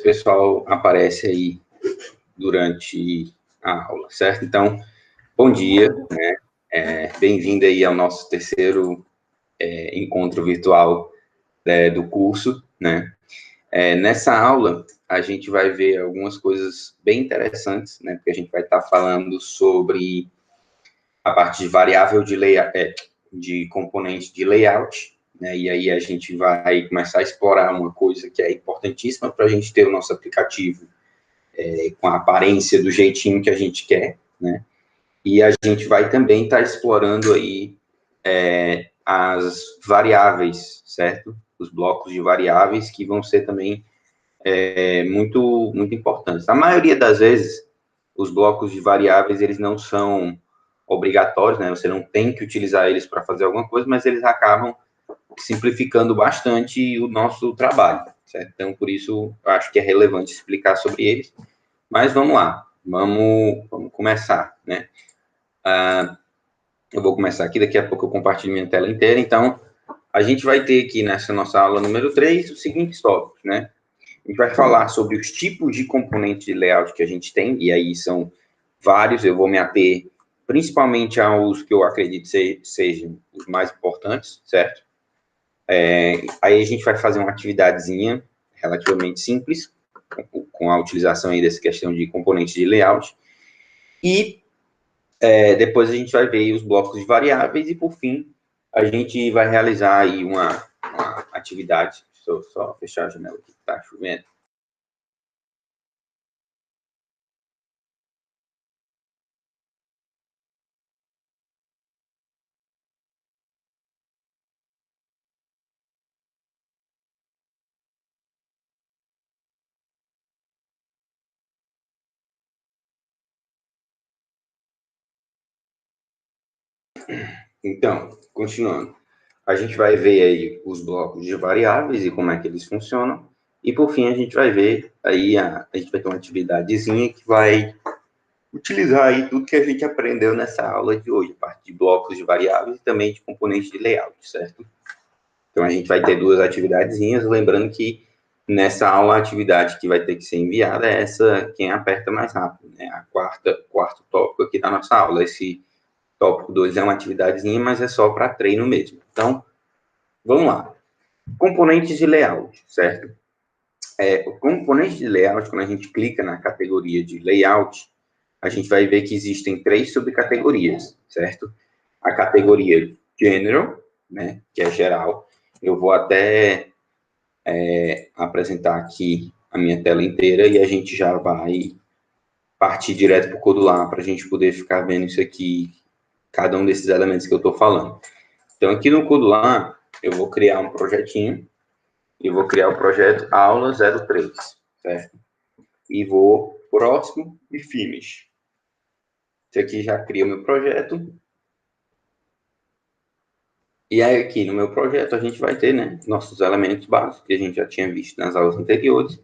pessoal aparece aí durante a aula, certo? Então, bom dia, né? Bem-vindo aí ao nosso terceiro encontro virtual do curso, né? Nessa aula, a gente vai ver algumas coisas bem interessantes, né? Porque a gente vai estar falando sobre a parte de variável de layout, de componente de layout, né? E aí a gente vai começar a explorar uma coisa que é importantíssima para a gente ter o nosso aplicativo com a aparência do jeitinho que a gente quer, né? E a gente vai também estar explorando aí as variáveis, certo? Os blocos de variáveis que vão ser também muito importantes. A maioria das vezes, os blocos de variáveis, eles não são obrigatórios, né? Você não tem que utilizar eles para fazer alguma coisa, mas eles acabam simplificando bastante o nosso trabalho, certo? Então, por isso, eu acho que é relevante explicar sobre eles. Mas vamos lá, vamos começar, né? Eu vou começar aqui, daqui a pouco eu compartilho minha tela inteira. Então, a gente vai ter aqui nessa nossa aula número 3 os seguintes tópicos, né? A gente vai falar sobre os tipos de componentes de layout que a gente tem, e aí são vários, eu vou me ater principalmente aos que eu acredito sejam os mais importantes, certo? Aí a gente vai fazer uma atividadezinha relativamente simples, com a utilização aí dessa questão de componentes de layout, e depois a gente vai ver os blocos de variáveis, e por fim, a gente vai realizar aí uma atividade. Deixa eu só fechar a janela aqui, tá chovendo. Então, continuando. A gente vai ver aí os blocos de variáveis e como é que eles funcionam. E, por fim, a gente vai ver aí, a gente vai ter uma atividadezinha que vai utilizar aí tudo que a gente aprendeu nessa aula de hoje, a parte de blocos de variáveis e também de componentes de layout, certo? Então, a gente vai ter duas atividadezinhas, lembrando que nessa aula a atividade que vai ter que ser enviada é essa, quem aperta mais rápido, né? Quarto tópico aqui da nossa aula. Esse tópico 2 é uma atividadezinha, mas é só para treino mesmo. Então, vamos lá. Componentes de layout, certo? O componente de layout, quando a gente clica na categoria de layout, a gente vai ver que existem 3 subcategorias, certo? A categoria General, né, que é geral. Eu vou até apresentar aqui a minha tela inteira e a gente já vai partir direto para o Codular para a gente poder ficar vendo isso aqui, cada um desses elementos que eu estou falando. Então, aqui no Codular, eu vou criar um projetinho, e vou criar o projeto aula 03, certo? E vou próximo e finish. Esse aqui já cria o meu projeto. E aí, aqui no meu projeto, a gente vai ter, né, nossos elementos básicos, que a gente já tinha visto nas aulas anteriores.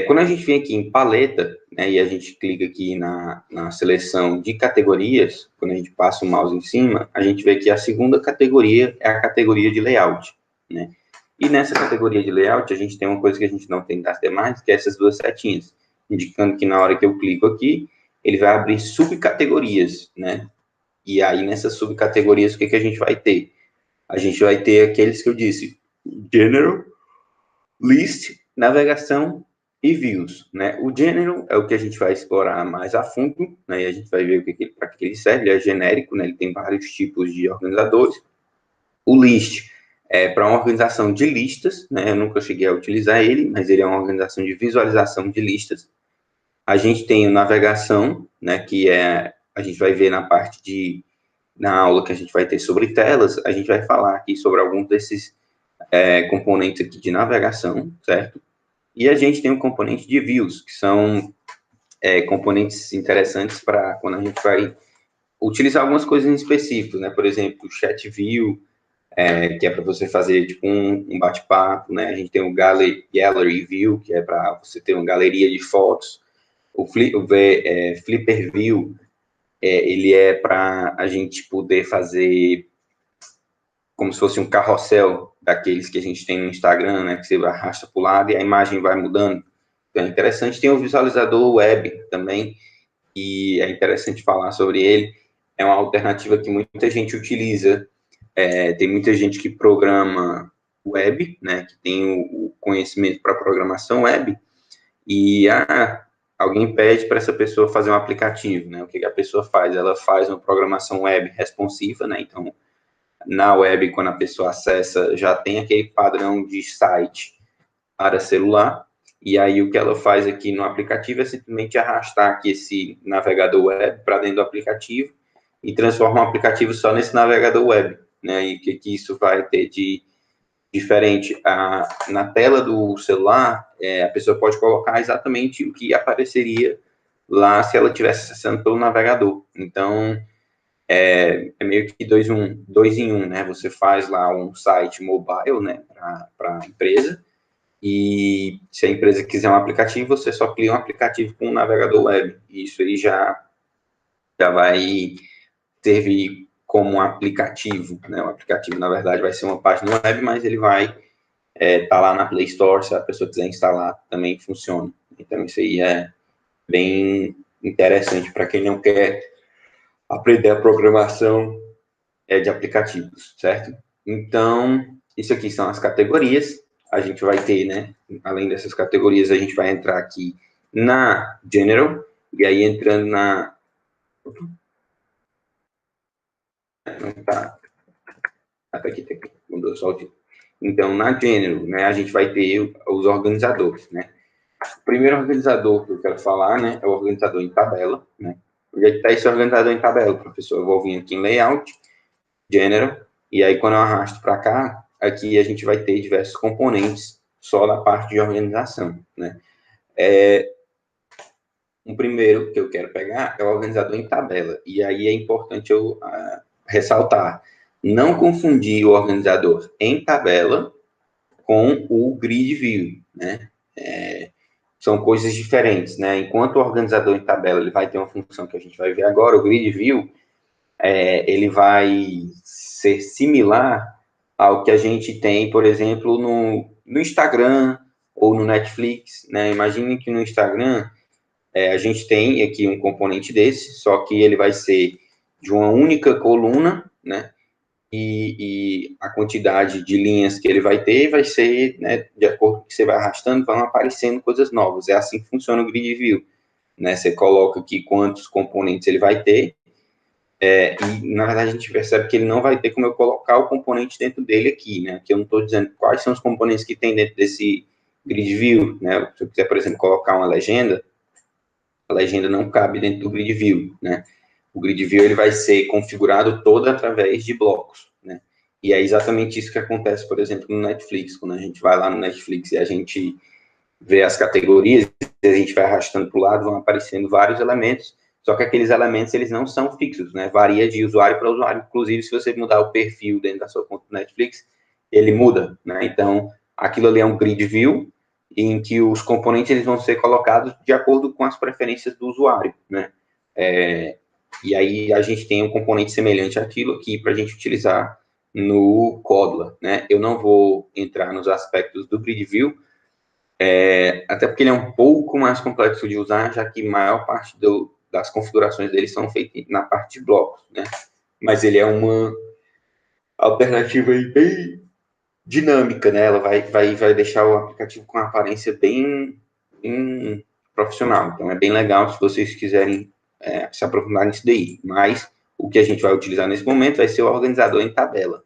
Quando a gente vem aqui em paleta, né, e a gente clica aqui na seleção de categorias, quando a gente passa o mouse em cima, a gente vê que a segunda categoria é a categoria de layout, né? E nessa categoria de layout, a gente tem uma coisa que a gente não tem das demais, que é essas duas setinhas, indicando que na hora que eu clico aqui, ele vai abrir subcategorias, né? E aí, nessas subcategorias, o que a gente vai ter? A gente vai ter aqueles que eu disse, General, List, Navegação e Views, né? O General é o que a gente vai explorar mais a fundo, né? E a gente vai ver para que ele serve, ele é genérico, né? Ele tem vários tipos de organizadores. O List é para uma organização de listas, né? Eu nunca cheguei a utilizar ele, mas ele é uma organização de visualização de listas. A gente tem o Navegação, né? Que a gente vai ver na parte na aula que a gente vai ter sobre telas, a gente vai falar aqui sobre alguns desses componentes aqui de navegação, certo? E a gente tem o componente de views, que são componentes interessantes para quando a gente vai utilizar algumas coisas em específico, né? Por exemplo, o chat view, que é para você fazer tipo um bate-papo, né? A gente tem o gallery view, que é para você ter uma galeria de fotos. O flipper view, ele é para a gente poder fazer como se fosse um carrossel daqueles que a gente tem no Instagram, né? Que você arrasta para o lado e a imagem vai mudando. Então, é interessante. Tem o visualizador web também, e é interessante falar sobre ele. É uma alternativa que muita gente utiliza. Tem muita gente que programa web, né, que tem o conhecimento para programação web, e alguém pede para essa pessoa fazer um aplicativo, né? O que a pessoa faz? Ela faz uma programação web responsiva, né? Então, na web, quando a pessoa acessa, já tem aquele padrão de site para celular, e aí o que ela faz aqui no aplicativo é simplesmente arrastar aqui esse navegador web para dentro do aplicativo e transforma o aplicativo só nesse navegador web, né? E o que isso vai ter de diferente? Na tela do celular, a pessoa pode colocar exatamente o que apareceria lá se ela estivesse acessando pelo navegador. Então, é meio que dois em um, né? Você faz lá um site mobile, né, para a empresa, e se a empresa quiser um aplicativo, você só cria um aplicativo com um navegador web. Isso aí já vai servir como um aplicativo, né? O aplicativo, na verdade, vai ser uma página web, mas ele vai tá lá na Play Store, se a pessoa quiser instalar, também funciona. Então, isso aí é bem interessante para quem não quer aprender a programação de aplicativos, certo? Então, isso aqui são as categorias. A gente vai ter, né, além dessas categorias, a gente vai entrar aqui na General, e aí entrando na... Tá, até aqui, mudou só o título. Então, na General, né, a gente vai ter os organizadores, né? O primeiro organizador que eu quero falar, né, é o organizador em tabela, né? Onde é que está esse organizador em tabela, professor? Eu vou vir aqui em Layout, General, e aí quando eu arrasto para cá, aqui a gente vai ter diversos componentes só na parte de organização, né? O primeiro que eu quero pegar é o organizador em tabela, e aí é importante eu ressaltar, não confundir o organizador em tabela com o grid view, né? São coisas diferentes, né? Enquanto o organizador em tabela ele vai ter uma função que a gente vai ver agora, o grid view, ele vai ser similar ao que a gente tem, por exemplo, no Instagram ou no Netflix, né? Imagine que no Instagram a gente tem aqui um componente desse, só que ele vai ser de uma única coluna, né? E a quantidade de linhas que ele vai ter vai ser, né, de acordo com o que você vai arrastando, vão aparecendo coisas novas. É assim que funciona o grid view, né? Você coloca aqui quantos componentes ele vai ter, e na verdade a gente percebe que ele não vai ter como eu colocar o componente dentro dele aqui, né? Que eu não estou dizendo quais são os componentes que tem dentro desse grid view, né? Se eu quiser, por exemplo, colocar uma legenda, a legenda não cabe dentro do grid view, né? O grid view ele vai ser configurado todo através de blocos, né? E é exatamente isso que acontece, por exemplo, no Netflix. Quando a gente vai lá no Netflix e a gente vê as categorias, a gente vai arrastando para o lado, vão aparecendo vários elementos, só que aqueles elementos, eles não são fixos, né? Varia de usuário para usuário. Inclusive, se você mudar o perfil dentro da sua conta do Netflix, ele muda, né? Então, aquilo ali é um grid view, em que os componentes eles vão ser colocados de acordo com as preferências do usuário, né? E aí a gente tem um componente semelhante àquilo aqui para a gente utilizar no Codla, né? Eu não vou entrar nos aspectos do grid view, até porque ele é um pouco mais complexo de usar, já que a maior parte das configurações dele são feitas na parte de blocos, né? Mas ele é uma alternativa aí bem dinâmica, né? Ela vai deixar o aplicativo com uma aparência bem profissional. Então, é bem legal se vocês quiserem se aprofundar nisso daí. Mas o que a gente vai utilizar nesse momento vai ser o organizador em tabela,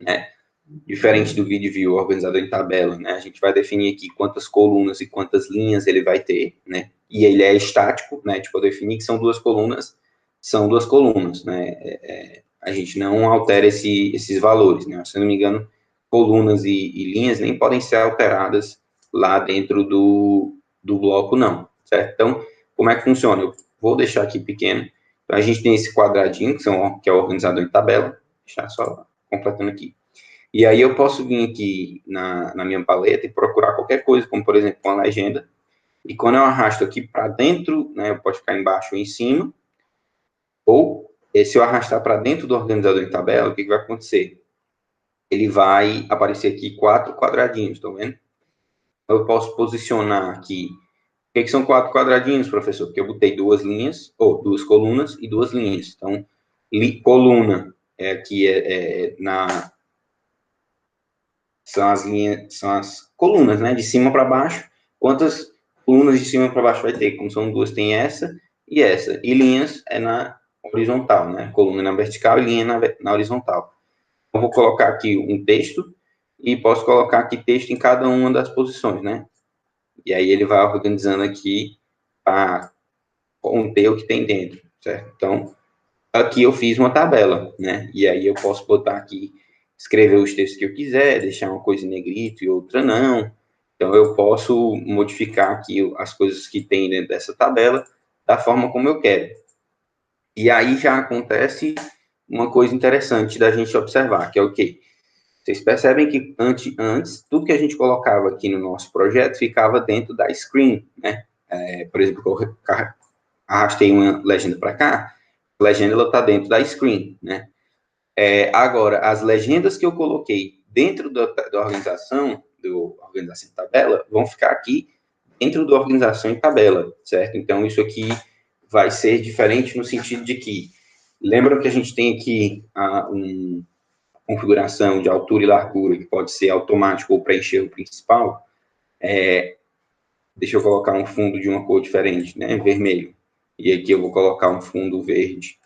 né? Diferente do grid view, o organizador em tabela, né? A gente vai definir aqui quantas colunas e quantas linhas ele vai ter, né? E ele é estático, né? Tipo, eu definir que são duas colunas, né? A gente não altera esses valores, né? Se eu não me engano, colunas e linhas nem podem ser alteradas lá dentro do bloco, não, certo? Então, como é que funciona? Eu vou deixar aqui pequeno. Então, a gente tem esse quadradinho, que é o organizador em tabela. Vou deixar só completando aqui. E aí eu posso vir aqui na minha paleta e procurar qualquer coisa, como, por exemplo, uma legenda. E quando eu arrasto aqui para dentro, né, eu posso ficar embaixo ou em cima, ou se eu arrastar para dentro do organizador em tabela, o que vai acontecer? Ele vai aparecer aqui 4 quadradinhos, estão vendo? Eu posso posicionar aqui que são 4 quadradinhos, professor? Porque eu botei 2 linhas, ou 2 colunas e 2 linhas. Então, coluna aqui são as linhas, são as colunas, né? De cima para baixo. Quantas colunas de cima para baixo vai ter? Como são 2, tem essa e essa. E linhas é na horizontal, né? Coluna na vertical e linha na horizontal. Eu vou colocar aqui um texto e posso colocar aqui texto em cada uma das posições, né? E aí ele vai organizando aqui para conter o que tem dentro, certo? Então, aqui eu fiz uma tabela, né? E aí eu posso botar aqui, escrever os textos que eu quiser, deixar uma coisa em negrito e outra não. Então, eu posso modificar aqui as coisas que tem dentro dessa tabela da forma como eu quero. E aí já acontece uma coisa interessante da gente observar, que é o quê? Vocês percebem que antes tudo que a gente colocava aqui no nosso projeto ficava dentro da screen, né? Por exemplo, eu arrastei uma legenda para cá, a legenda está dentro da screen, né? Agora, as legendas que eu coloquei dentro da organização, do organização em tabela, vão ficar aqui dentro da organização em tabela, certo? Então, isso aqui vai ser diferente no sentido de que, lembra que a gente tem aqui uma configuração de altura e largura, que pode ser automático ou preencher o principal? Deixa eu colocar um fundo de uma cor diferente, né? Vermelho. E aqui eu vou colocar um fundo verde.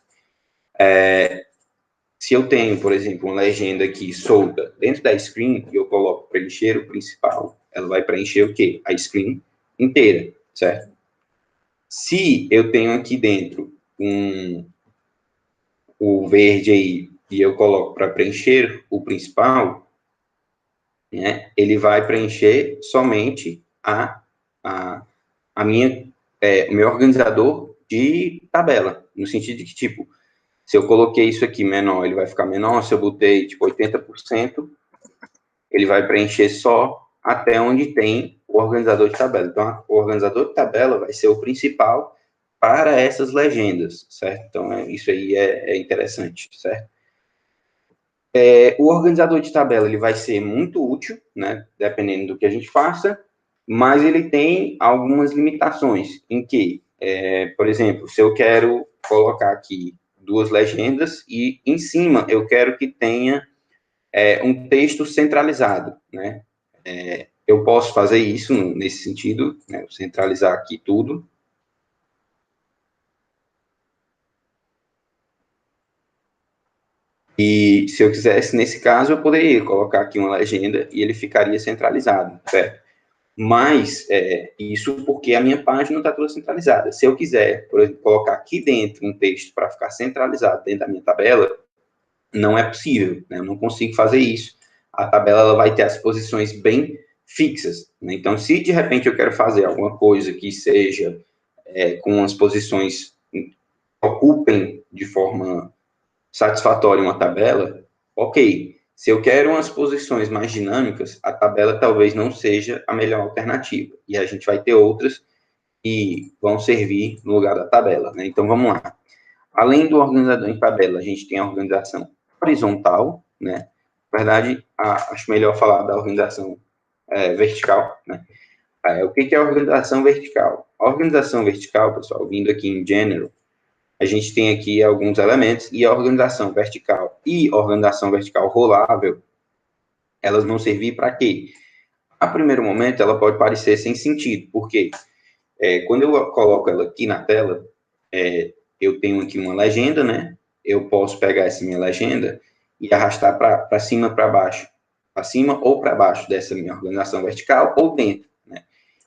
Se eu tenho, por exemplo, uma legenda aqui solta dentro da screen e eu coloco preencher o principal, ela vai preencher o quê? A screen inteira, certo? Se eu tenho aqui dentro o verde aí e eu coloco para preencher o principal, né, ele vai preencher somente a minha, o meu organizador de tabela, no sentido de que, tipo, se eu coloquei isso aqui menor, ele vai ficar menor. Se eu botei, tipo, 80%, ele vai preencher só até onde tem o organizador de tabela. Então, o organizador de tabela vai ser o principal para essas legendas, certo? Então, isso aí é interessante, certo? O organizador de tabela, ele vai ser muito útil, né? Dependendo do que a gente faça, mas ele tem algumas limitações, em que, por exemplo, se eu quero colocar aqui 2 legendas e em cima eu quero que tenha um texto centralizado, né? Eu posso fazer isso nesse sentido, né? Centralizar aqui tudo. E se eu quisesse, nesse caso, eu poderia colocar aqui uma legenda e ele ficaria centralizado, certo? Mas isso porque a minha página está toda centralizada. Se eu quiser, por exemplo, colocar aqui dentro um texto para ficar centralizado dentro da minha tabela, não é possível, né? Eu não consigo fazer isso. A tabela ela vai ter as posições bem fixas, né? Então, se de repente eu quero fazer alguma coisa que seja com as posições que ocupem de forma satisfatória uma tabela, ok. Se eu quero umas posições mais dinâmicas, a tabela talvez não seja a melhor alternativa. E a gente vai ter outras que vão servir no lugar da tabela, né? Então, vamos lá. Além do organizador em tabela, a gente tem a organização horizontal, né? Na verdade, acho melhor falar da organização vertical, né? O que é a organização vertical? A organização vertical, pessoal, vindo aqui em General, a gente tem aqui alguns elementos, e a organização vertical e organização vertical rolável, elas vão servir para quê? A primeiro momento, ela pode parecer sem sentido, porque quando eu coloco ela aqui na tela, eu tenho aqui uma legenda, né? Eu posso pegar essa minha legenda e arrastar para cima, para baixo, para cima ou para baixo dessa minha organização vertical ou dentro, né?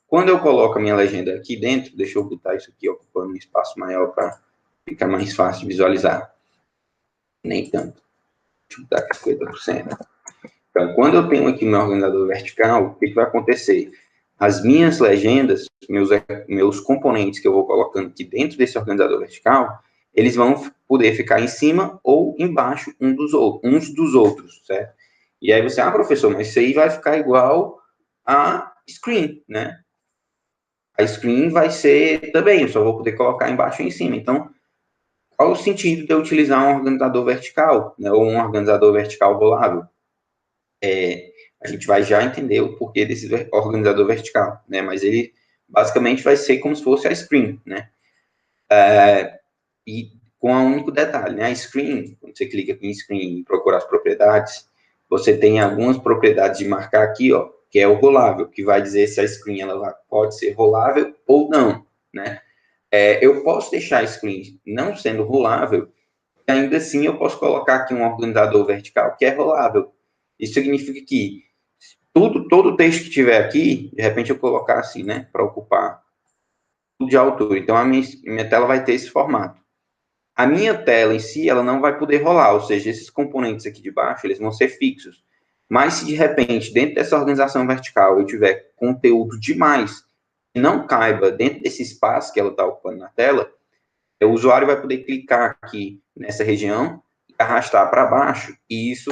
Quando eu coloco a minha legenda aqui dentro, deixa eu botar isso aqui ocupando um espaço maior para ficar mais fácil de visualizar. Nem tanto. Deixa eu botar aqui 50%. Então, quando eu tenho aqui meu organizador vertical, o que vai acontecer? As minhas legendas, meus componentes que eu vou colocando aqui dentro desse organizador vertical, eles vão poder ficar em cima ou embaixo uns dos outros, certo? E aí você, professor, mas isso aí vai ficar igual a screen, né? A screen vai ser também, eu só vou poder colocar embaixo e em cima. Então, qual o sentido de eu utilizar um organizador vertical, né, ou um organizador vertical rolável? A gente vai já entender o porquê desse organizador vertical, né? Mas ele basicamente vai ser como se fosse a screen, né? E com um único detalhe, né? A screen, quando você clica aqui em screen e procura as propriedades, você tem algumas propriedades de marcar aqui, ó, que é o rolável, que vai dizer se a screen ela pode ser rolável ou não, né? Eu posso deixar a screen não sendo rolável, e ainda assim eu posso colocar aqui um organizador vertical que é rolável. Isso significa que todo o texto que tiver aqui, de repente eu colocar assim, né, para ocupar tudo de altura. Então a minha tela vai ter esse formato. A minha tela em si, ela não vai poder rolar, ou seja, esses componentes aqui de baixo, eles vão ser fixos. Mas se de repente, dentro dessa organização vertical, eu tiver conteúdo demais que não caiba dentro desse espaço que ela está ocupando na tela, o usuário vai poder clicar aqui nessa região e arrastar para baixo, e isso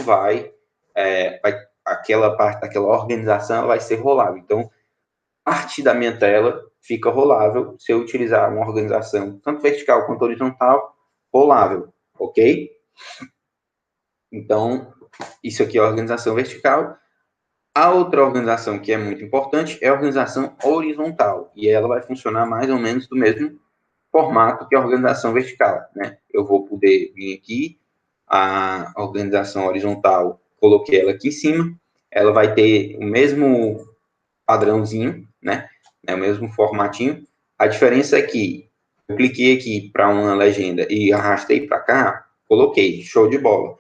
aquela parte daquela organização ela vai ser rolável. Então, parte da minha tela fica rolável se eu utilizar uma organização tanto vertical quanto horizontal rolável, ok? Então, isso aqui é a organização vertical. A outra organização que é muito importante é a organização horizontal, e ela vai funcionar mais ou menos do mesmo formato que a organização vertical, né? Eu vou poder vir aqui, a organização horizontal, coloquei ela aqui em cima, ela vai ter o mesmo padrãozinho, né? O mesmo formatinho. A diferença é que eu cliquei aqui para uma legenda e arrastei para cá, coloquei, show de bola.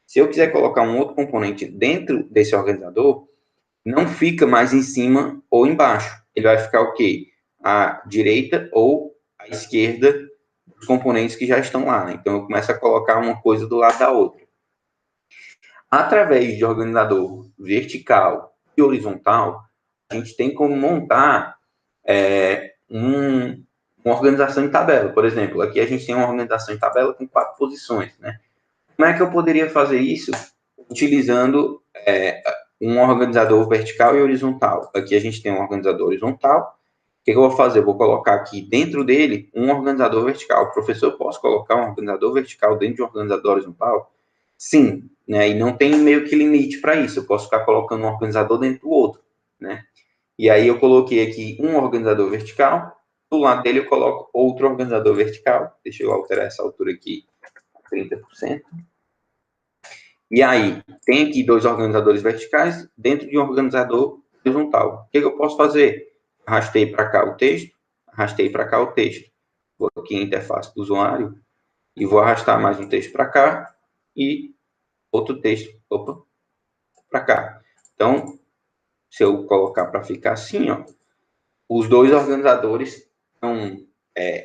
Se eu quiser colocar um outro componente dentro desse organizador, não fica mais em cima ou embaixo. Ele vai ficar o quê? À direita ou à esquerda dos componentes que já estão lá. Então, eu começo a colocar uma coisa do lado da outra. Através de organizador vertical e horizontal, a gente tem como montar uma organização em tabela. Por exemplo, aqui a gente tem uma organização em tabela com 4 posições, né? Como é que eu poderia fazer isso? Utilizando um organizador vertical e horizontal. Aqui a gente tem um organizador horizontal. O que eu vou fazer? Eu vou colocar aqui dentro dele um organizador vertical. Professor, eu posso colocar um organizador vertical dentro de um organizador horizontal? Sim, né? E não tem meio que limite para isso. Eu posso ficar colocando um organizador dentro do outro, né? E aí eu coloquei aqui um organizador vertical. Do lado dele eu coloco outro organizador vertical. Deixa eu alterar essa altura aqui, 30%. E aí, tem aqui 2 organizadores verticais dentro de um organizador horizontal. O que eu posso fazer? Arrastei para cá o texto, arrastei para cá o texto. Vou aqui em interface do usuário e vou arrastar mais um texto para cá e outro texto para cá. Então, se eu colocar para ficar assim, ó, os 2 organizadores são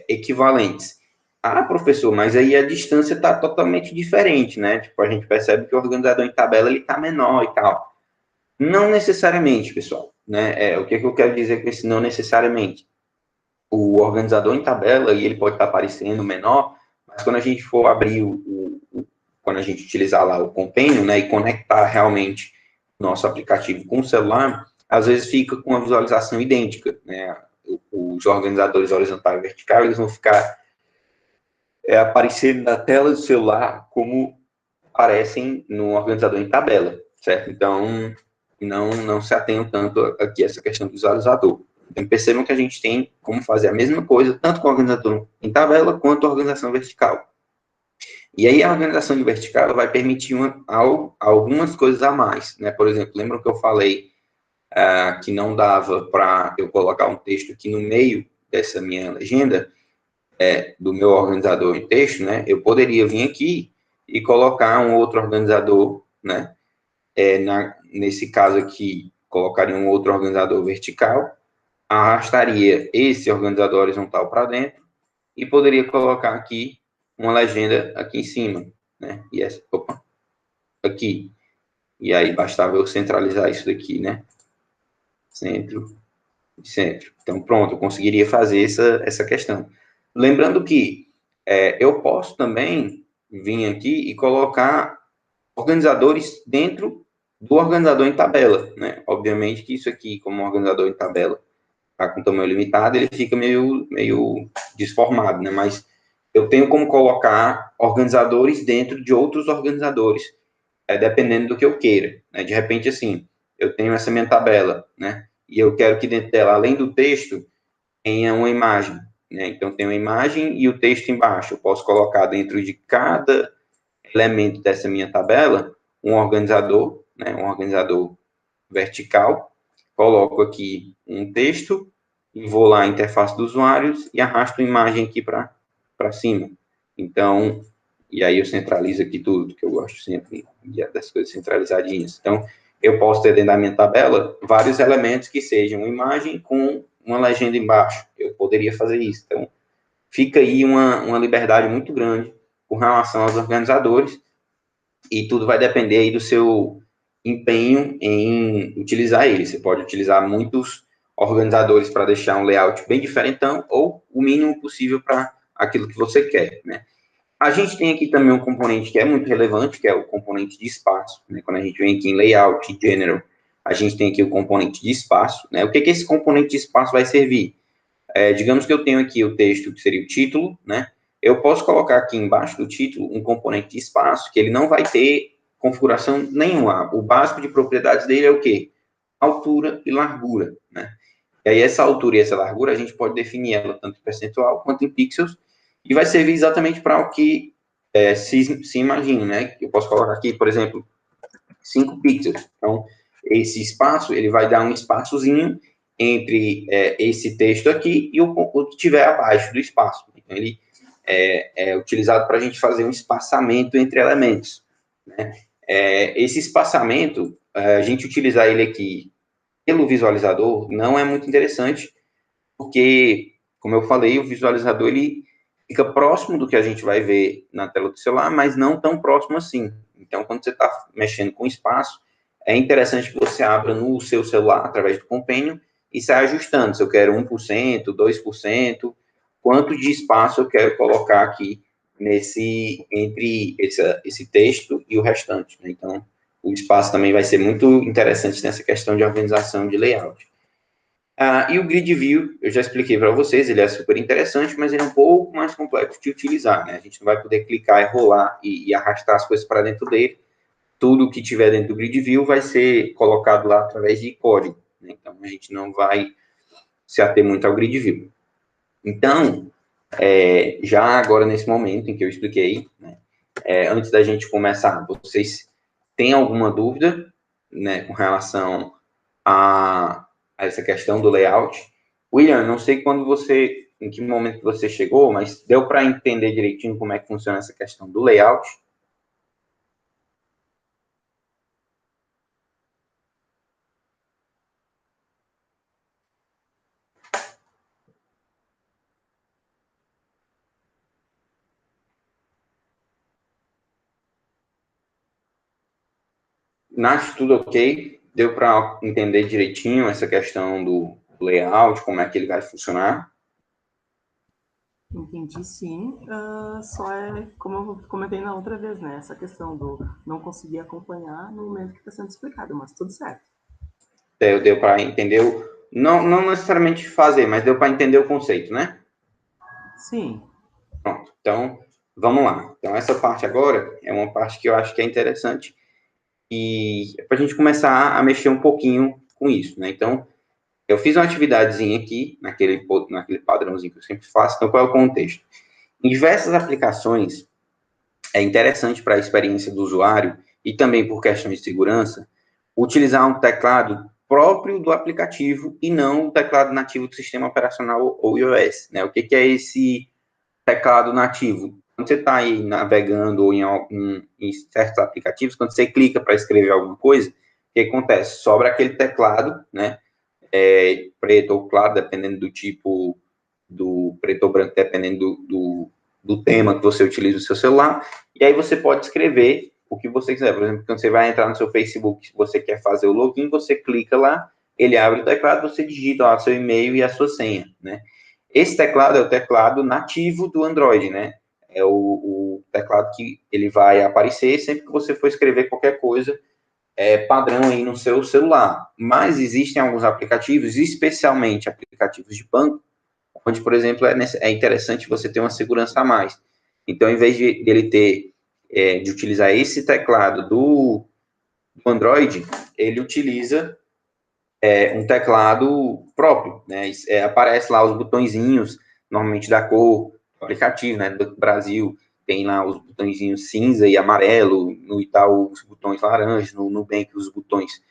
equivalentes. Ah, professor, mas aí a distância está totalmente diferente, né? Tipo, a gente percebe que o organizador em tabela ele está menor e tal. Não necessariamente, pessoal, né? O que eu quero dizer com esse não necessariamente? O organizador em tabela, ele pode estar aparecendo menor, mas quando a gente for abrir quando a gente utilizar lá o Companion, né, e conectar realmente o nosso aplicativo com o celular, às vezes fica com uma visualização idêntica, né? Os organizadores horizontal e vertical, eles vão ficar aparecendo na tela do celular como aparecem no organizador em tabela, certo? Então, não se atenham tanto aqui a essa questão do visualizador. Então, percebam que a gente tem como fazer a mesma coisa, tanto com o organizador em tabela, quanto a organização vertical. E aí, a organização de vertical vai permitir algumas coisas a mais, né? Por exemplo, lembram que eu falei que não dava para eu colocar um texto aqui no meio dessa minha legenda, do meu organizador em texto, né? Eu poderia vir aqui e colocar um outro organizador, né? Nesse caso aqui, colocaria um outro organizador vertical, arrastaria esse organizador horizontal para dentro e poderia colocar aqui uma legenda aqui em cima, né? E essa, aqui. E aí bastava eu centralizar isso daqui, né? Centro, centro. Então, pronto, eu conseguiria fazer essa questão. Lembrando que eu posso também vir aqui e colocar organizadores dentro do organizador em tabela, né? Obviamente que isso aqui, como organizador em tabela, está com tamanho limitado, ele fica meio desformado, né? Mas eu tenho como colocar organizadores dentro de outros organizadores, dependendo do que eu queira, né? De repente, assim, eu tenho essa minha tabela, né? E eu quero que dentro dela, além do texto, tenha uma imagem, né? Então, tem uma imagem e o texto embaixo. Eu posso colocar dentro de cada elemento dessa minha tabela um organizador, né? Um organizador vertical. Coloco aqui um texto e vou lá à interface dos usuários e arrasto a imagem aqui para cima. Então, e aí eu centralizo aqui tudo, que eu gosto sempre das coisas centralizadinhas. Então, eu posso ter dentro da minha tabela vários elementos que sejam uma imagem com uma legenda embaixo. Eu poderia fazer isso. Então, fica aí uma liberdade muito grande com relação aos organizadores e tudo vai depender aí do seu empenho em utilizar ele. Você pode utilizar muitos organizadores para deixar um layout bem diferentão ou o mínimo possível para aquilo que você quer, né? A gente tem aqui também um componente que é muito relevante, que é o componente de espaço, né? Quando a gente vem aqui em Layout, General, a gente tem aqui o componente de espaço, né? O que esse componente de espaço vai servir? Digamos que eu tenho aqui o texto, que seria o título, né? Eu posso colocar aqui embaixo do título um componente de espaço, que ele não vai ter configuração nenhuma. O básico de propriedades dele é o quê? Altura e largura, né? E aí essa altura e essa largura, a gente pode definir ela tanto em percentual quanto em pixels, e vai servir exatamente para o que se imagina, né? Eu posso colocar aqui, por exemplo, 5 pixels. Então, esse espaço, ele vai dar um espaçozinho entre esse texto aqui e o que tiver abaixo do espaço. Então, ele é utilizado para a gente fazer um espaçamento entre elementos, né? Esse espaçamento, a gente utilizar ele aqui pelo visualizador não é muito interessante, porque, como eu falei, o visualizador ele fica próximo do que a gente vai ver na tela do celular, mas não tão próximo assim. Então, quando você está mexendo com espaço, é interessante que você abra no seu celular, através do Companion, e saia ajustando. Se eu quero 1%, 2%, quanto de espaço eu quero colocar aqui entre esse texto e o restante, né? Então, o espaço também vai ser muito interessante nessa questão de organização de layout. E o Grid View, eu já expliquei para vocês, ele é super interessante, mas ele é um pouco mais complexo de utilizar, né? A gente não vai poder clicar e rolar e arrastar as coisas para dentro dele. Tudo que tiver dentro do Grid View vai ser colocado lá através de código, né? Então, a gente não vai se ater muito ao Grid View. Então, já agora nesse momento em que eu expliquei, né, antes da gente começar, vocês têm alguma dúvida, né, com relação a essa questão do layout? William, não sei em que momento você chegou, mas deu para entender direitinho como é que funciona essa questão do layout? Nath, tudo ok? Deu para entender direitinho essa questão do layout, como é que ele vai funcionar? Entendi, sim. Só como eu comentei na outra vez, né? Essa questão do não conseguir acompanhar no momento que está sendo explicado, mas tudo certo. Deu para entender, não necessariamente fazer, mas deu para entender o conceito, né? Sim. Pronto, então vamos lá. Então essa parte agora é uma parte que eu acho que é interessante e é para a gente começar a mexer um pouquinho com isso, né? Então, eu fiz uma atividadezinha aqui, naquele padrãozinho que eu sempre faço. Então, qual é o contexto? Em diversas aplicações, é interessante para a experiência do usuário e também por questões de segurança, utilizar um teclado próprio do aplicativo e não o teclado nativo do sistema operacional ou iOS, né? O que é esse teclado nativo? Quando você está aí navegando ou em certos aplicativos, quando você clica para escrever alguma coisa, o que acontece? Sobra aquele teclado, né? Preto ou claro, dependendo do tipo do preto ou branco, dependendo do tema que você utiliza no seu celular, e aí você pode escrever o que você quiser. Por exemplo, quando você vai entrar no seu Facebook, se você quer fazer o login, você clica lá, ele abre o teclado, você digita lá seu e-mail e a sua senha, né? Esse teclado é o teclado nativo do Android, né? É o teclado que ele vai aparecer sempre que você for escrever qualquer coisa padrão aí no seu celular. Mas existem alguns aplicativos, especialmente aplicativos de banco, onde, por exemplo, é interessante você ter uma segurança a mais. Então, em vez dele de utilizar esse teclado do Android, ele utiliza um teclado próprio, né? Aparece lá os botõezinhos, normalmente da cor do aplicativo, né? Do Brasil tem lá os botõezinhos cinza e amarelo, no Itaú os botões laranja, no Nubank os botões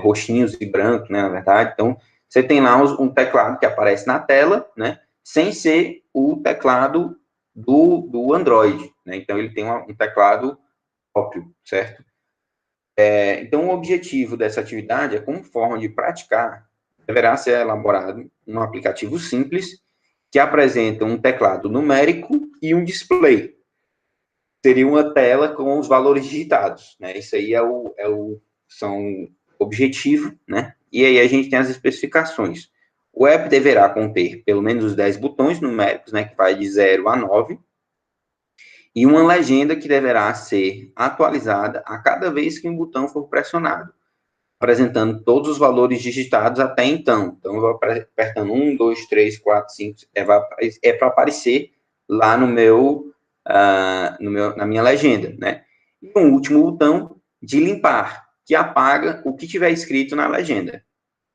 roxinhos e brancos, né? Na verdade, então você tem lá um teclado que aparece na tela, né? Sem ser o teclado do Android, né? Então ele tem um teclado próprio, certo? Então, o objetivo dessa atividade é, como forma de praticar, deverá ser elaborado um aplicativo simples que apresenta um teclado numérico e um display. Seria uma tela com os valores digitados, né? Isso aí são objetivo, né? E aí a gente tem as especificações. O app deverá conter pelo menos os 10 botões numéricos, né? Que vai de 0 a 9, e uma legenda que deverá ser atualizada a cada vez que um botão for pressionado, apresentando todos os valores digitados até então. Então, eu vou apertando 1, 2, 3, 4, 5, para aparecer lá na minha legenda, né? E um último botão de limpar, que apaga o que tiver escrito na legenda.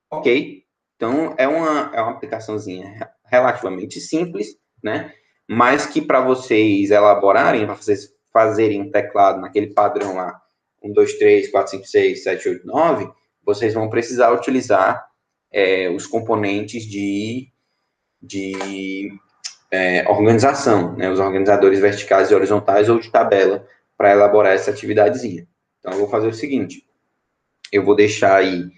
Ok? Então, é uma aplicaçãozinha relativamente simples, né? Mas que para vocês elaborarem, para vocês fazerem um teclado naquele padrão lá, 1, 2, 3, 4, 5, 6, 7, 8, 9, vocês vão precisar utilizar os componentes de organização, né? Os organizadores verticais e horizontais ou de tabela para elaborar essa atividadezinha. Então, eu vou fazer o seguinte, eu vou deixar aí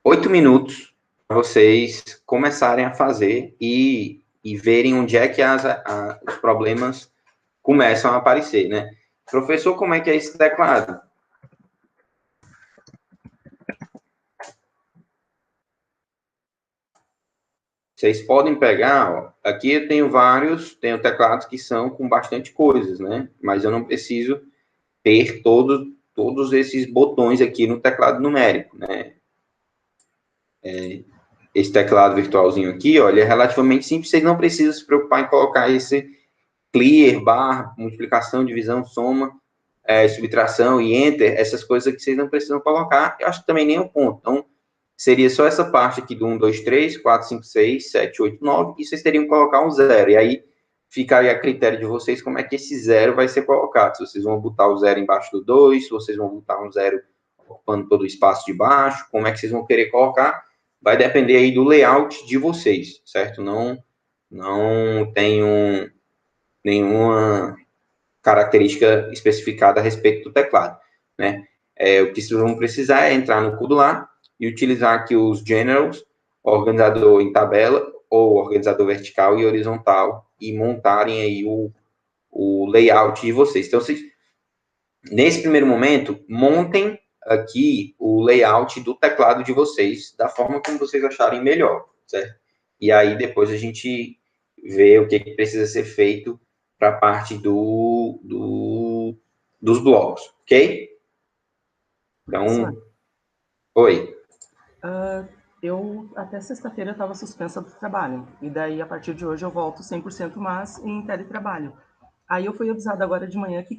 8 minutos para vocês começarem a fazer e verem onde é que os problemas começam a aparecer, né? Professor, como é que é esse teclado? Vocês podem pegar, ó, aqui eu tenho teclados que são com bastante coisas, né? Mas eu não preciso ter todos esses botões aqui no teclado numérico, né? Esse teclado virtualzinho aqui, ó, ele é relativamente simples, vocês não precisam se preocupar em colocar esse clear, barra, multiplicação, divisão, soma, subtração e enter, essas coisas que vocês não precisam colocar, eu acho que também nem é um ponto. Então, seria só essa parte aqui do 1, 2, 3, 4, 5, 6, 7, 8, 9, e vocês teriam que colocar um zero. E aí ficaria a critério de vocês como é que esse zero vai ser colocado. Se vocês vão botar o zero embaixo do 2, se vocês vão botar um zero ocupando todo o espaço de baixo, como é que vocês vão querer colocar, vai depender aí do layout de vocês, certo? Não tenho nenhuma característica especificada a respeito do teclado, né? O que vocês vão precisar é entrar no Kudular e utilizar aqui os generals, organizador em tabela ou organizador vertical e horizontal e montarem aí o layout de vocês. Então, nesse primeiro momento, montem aqui o layout do teclado de vocês da forma como vocês acharem melhor, certo? E aí depois a gente vê o que precisa ser feito para a parte dos blocos, ok? Então, oi. Eu, até sexta-feira, estava suspensa do trabalho. E daí, a partir de hoje, eu volto 100%, mas em teletrabalho. Aí eu fui avisada agora de manhã que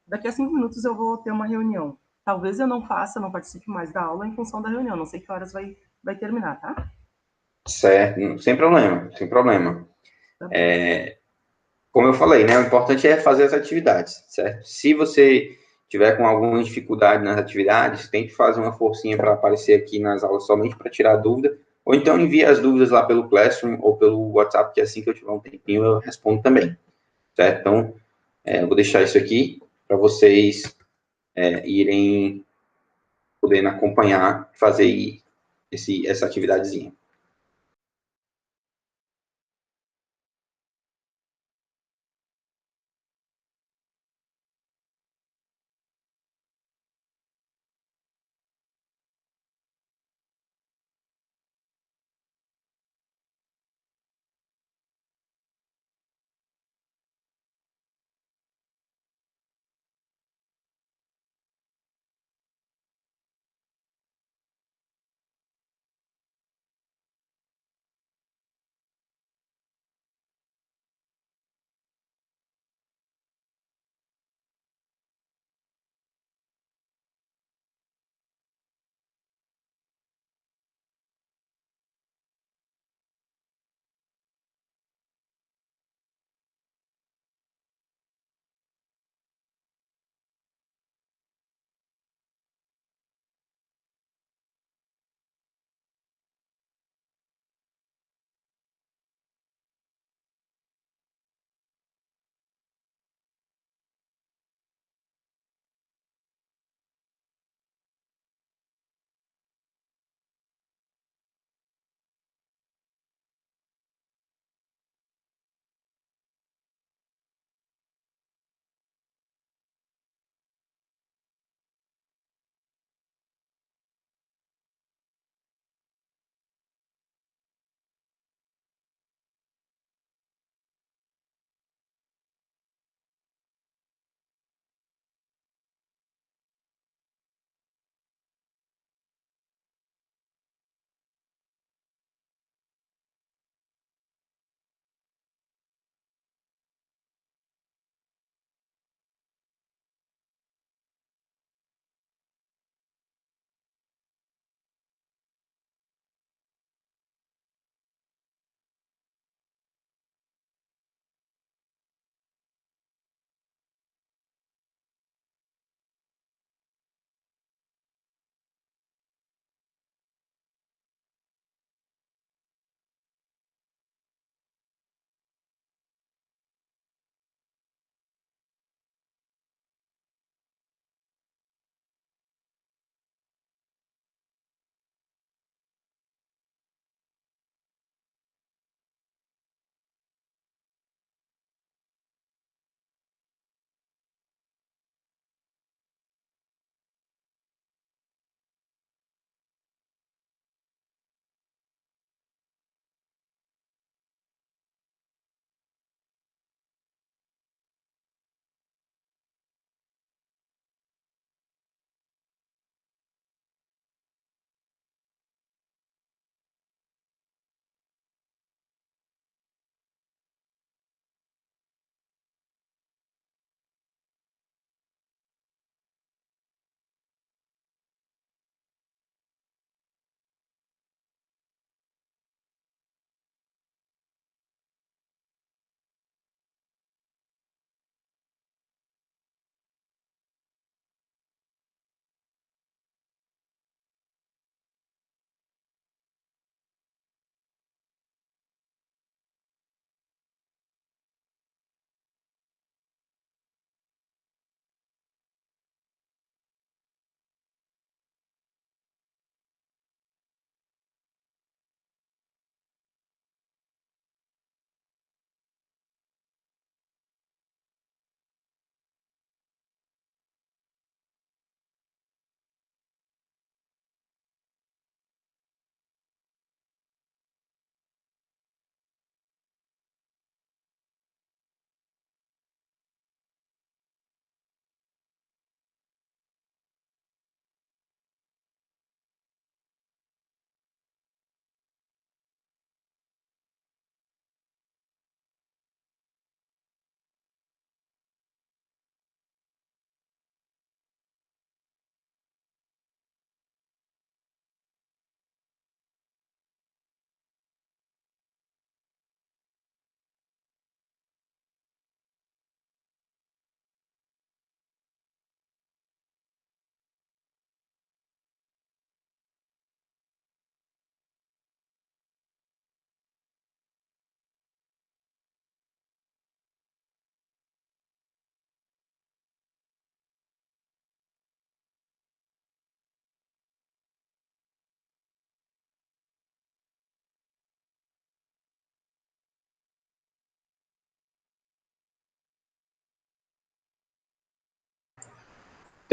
daqui a 5 minutos eu vou ter uma reunião. Talvez eu não faça, não participe mais da aula em função da reunião. Não sei que horas vai terminar, tá? Certo, sem problema, sem problema. Tá bom. Como eu falei, né, o importante é fazer as atividades, certo? Se você tiver com alguma dificuldade nas atividades, tente fazer uma forcinha para aparecer aqui nas aulas somente para tirar dúvida, ou então envie as dúvidas lá pelo Classroom ou pelo WhatsApp, que assim que eu tiver um tempinho eu respondo também, certo? Então, eu vou deixar isso aqui para vocês irem podendo acompanhar, fazer essa atividadezinha.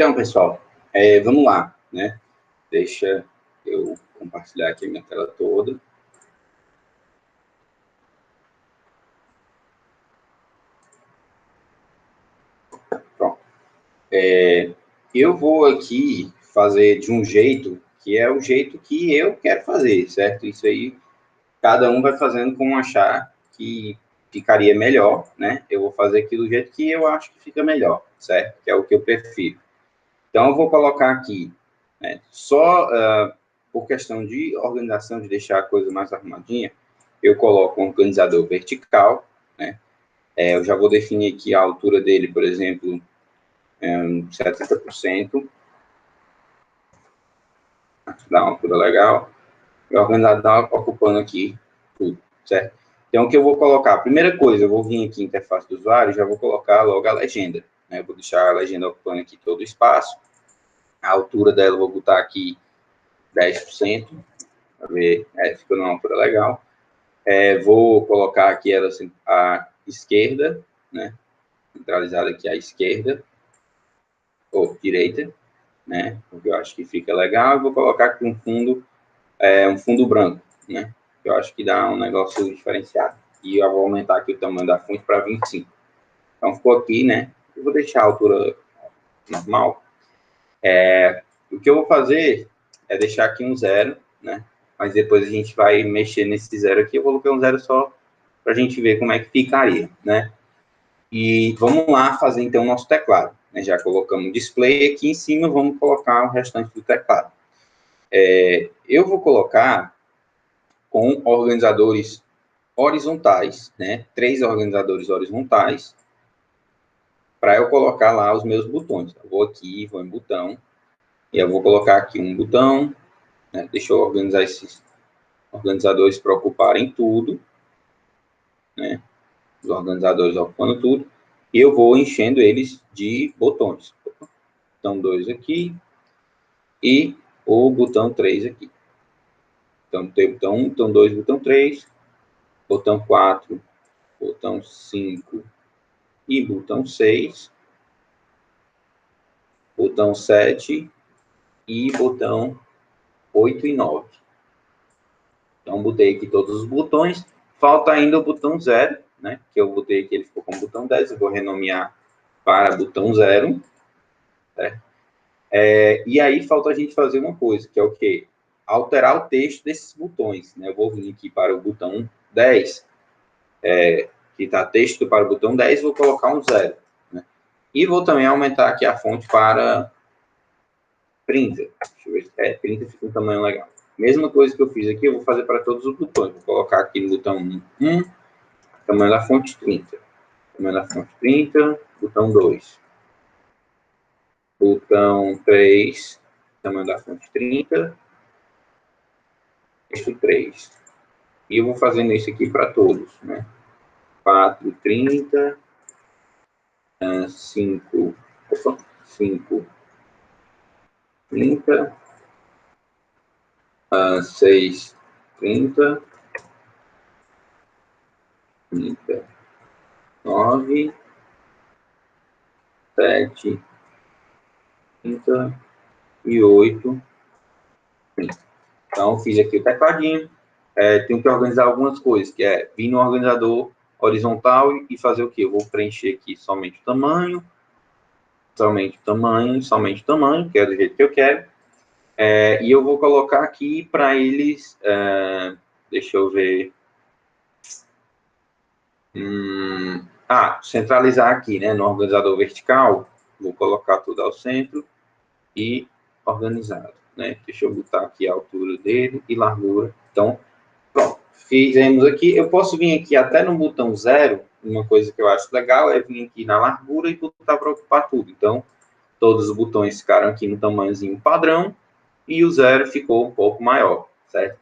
Então, pessoal, vamos lá, né? Deixa eu compartilhar aqui a minha tela toda. Pronto. Eu vou aqui fazer de um jeito que é o jeito que eu quero fazer, certo? Isso aí, cada um vai fazendo como achar que ficaria melhor, né? Eu vou fazer aqui do jeito que eu acho que fica melhor, certo? Que é o que eu prefiro. Então, eu vou colocar aqui, né, só por questão de organização, de deixar a coisa mais arrumadinha, eu coloco um organizador vertical, né? Eu já vou definir aqui a altura dele, por exemplo, 70%, dá uma altura legal, e o organizador ocupando aqui tudo, certo? Então, o que eu vou colocar? Primeira coisa, eu vou vir aqui em interface do usuário, já vou colocar logo a legenda, né? Eu vou deixar a legenda ocupando aqui todo o espaço, a altura dela eu vou botar aqui 10%, para ver, ficou numa altura legal. Vou colocar aqui ela assim, à esquerda, né? Centralizada aqui à esquerda, ou direita, né? Porque eu acho que fica legal. Eu vou colocar aqui um fundo branco, né? Eu acho que dá um negócio diferenciado. E eu vou aumentar aqui o tamanho da fonte para 25. Então, ficou aqui, né? Eu vou deixar a altura normal. O que eu vou fazer é deixar aqui um 0, né? Mas depois a gente vai mexer nesse 0 aqui. Eu vou colocar um 0 só para a gente ver como é que ficaria, né? E vamos lá fazer, então, o nosso teclado. Né? Já colocamos o display aqui em cima, vamos colocar o restante do teclado. Eu vou colocar com organizadores horizontais, né? 3 organizadores horizontais, para eu colocar lá os meus botões. Eu vou aqui, vou em botão, e eu vou colocar aqui um botão, né? Deixa eu organizar esses organizadores para ocuparem tudo, né? Os organizadores ocupando tudo, e eu vou enchendo eles de botões. Botão 2 aqui, e o botão 3 aqui. Então, tem botão 1, botão 2, botão 3, botão 4, botão 5 e botão 6, botão 7 e botão 8 e 9. Então, botei aqui todos os botões. Falta ainda o botão 0, né? Que eu botei aqui, ele ficou com o botão 10. Eu vou renomear para botão 0. Né? E aí, falta a gente fazer uma coisa, que é o quê? Alterar o texto desses botões. Né? Eu vou vir aqui para o botão 10, que está texto para o botão 10, vou colocar um 0. Né? E vou também aumentar aqui a fonte para 30. Deixa eu ver. 30 fica um tamanho legal. Mesma coisa que eu fiz aqui, eu vou fazer para todos os botões. Vou colocar aqui no botão 1, tamanho da fonte 30. Tamanho da fonte 30, botão 2. Botão 3, tamanho da fonte 30. Texto 3. E eu vou fazendo isso aqui para todos, né? 4, 30. 5, 30. 6, 30. 30. 9, 7, 30 e 8, 30. Então, fiz aqui o tecladinho. Tenho que organizar algumas coisas, que é vir no organizador horizontal e fazer o quê? Eu vou preencher aqui somente o tamanho, somente o tamanho, somente o tamanho, que é do jeito que eu quero. E eu vou colocar aqui para eles, deixa eu ver, centralizar aqui, né, no organizador vertical, vou colocar tudo ao centro e organizado, né? Deixa eu botar aqui a altura dele e largura. Então, pronto, fizemos aqui. Eu posso vir aqui até no botão 0, uma coisa que eu acho legal é vir aqui na largura e botar para ocupar tudo. Então, todos os botões ficaram aqui no tamanhozinho padrão e o 0 ficou um pouco maior, certo?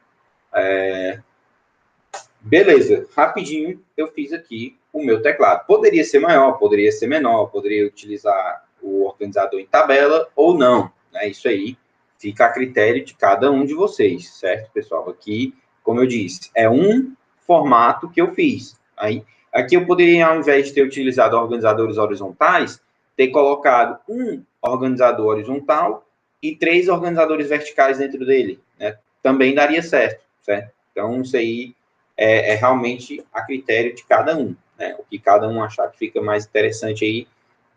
Beleza, rapidinho eu fiz aqui o meu teclado. Poderia ser maior, poderia ser menor, poderia utilizar o organizador em tabela ou não, né? Isso aí fica a critério de cada um de vocês, certo, pessoal? Aqui, como eu disse, é um formato que eu fiz. Aqui eu poderia, ao invés de ter utilizado organizadores horizontais, ter colocado um organizador horizontal e 3 organizadores verticais dentro dele, né? Também daria certo, certo? Então, isso aí é realmente a critério de cada um, né? O que cada um achar que fica mais interessante aí,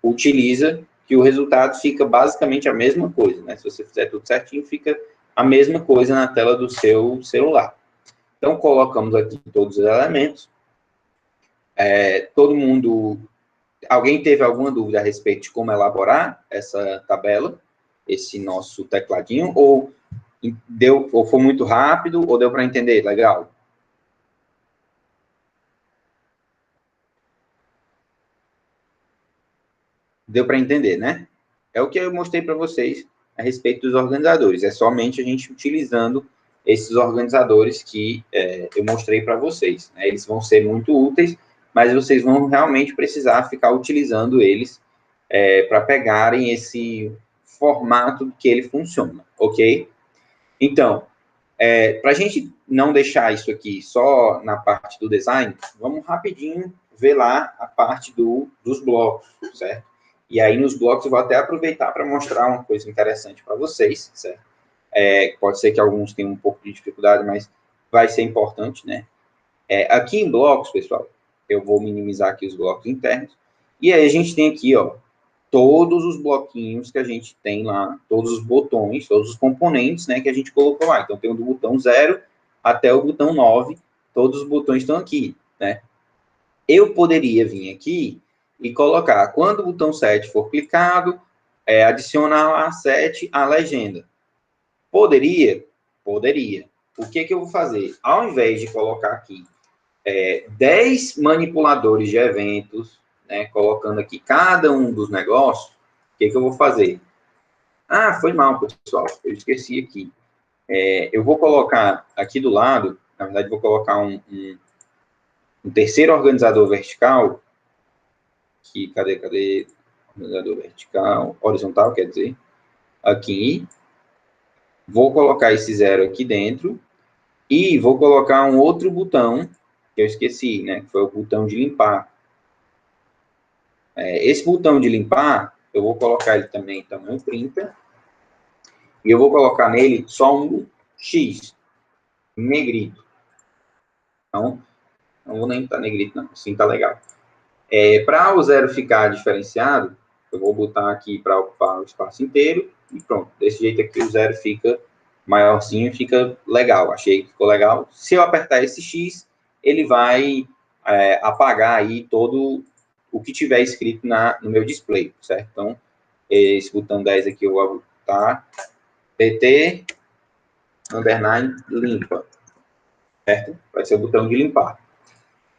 utiliza, que o resultado fica basicamente a mesma coisa, né? Se você fizer tudo certinho, fica a mesma coisa na tela do seu celular. Então, colocamos aqui todos os elementos. Todo mundo... Alguém teve alguma dúvida a respeito de como elaborar essa tabela, esse nosso tecladinho, ou foi muito rápido, ou deu para entender? Legal. Deu para entender, né? É o que eu mostrei para vocês a respeito dos organizadores. É somente a gente utilizando esses organizadores que eu mostrei para vocês, né? Eles vão ser muito úteis, mas vocês vão realmente precisar ficar utilizando eles para pegarem esse formato que ele funciona, ok? Então, para a gente não deixar isso aqui só na parte do design, vamos rapidinho ver lá a parte dos blocos, certo? E aí, nos blocos, eu vou até aproveitar para mostrar uma coisa interessante para vocês, certo? Pode ser que alguns tenham um pouco de dificuldade, mas vai ser importante, né? Aqui em blocos, pessoal, eu vou minimizar aqui os blocos internos, e aí a gente tem aqui, ó, todos os bloquinhos que a gente tem lá, todos os botões, todos os componentes, né, que a gente colocou lá. Então, tem do botão 0 até o botão 9, todos os botões estão aqui, né? Eu poderia vir aqui e colocar, quando o botão 7 for clicado, adicionar lá 7 a legenda. Poderia? Poderia. O que eu vou fazer? Ao invés de colocar aqui 10 manipuladores de eventos, né, colocando aqui cada um dos negócios, o que eu vou fazer? Ah, foi mal, pessoal, eu esqueci aqui. Eu vou colocar aqui do lado, na verdade, vou colocar um terceiro organizador vertical, que, cadê? Organizador vertical, horizontal, quer dizer, aqui. Vou colocar esse 0 aqui dentro, e vou colocar um outro botão, que eu esqueci, né, que foi o botão de limpar. Esse botão de limpar, eu vou colocar ele também em tamanho 30, e eu vou colocar nele só um X, negrito. Então, não vou nem botar negrito, não, assim tá legal. Para o 0 ficar diferenciado, eu vou botar aqui para ocupar o espaço inteiro, e pronto. Desse jeito aqui o 0 fica maiorzinho, fica legal. Achei que ficou legal. Se eu apertar esse X, ele vai apagar aí todo o que tiver escrito no meu display, certo? Então, esse botão 10 aqui eu vou botar PT underline limpa, certo? Vai ser o botão de limpar.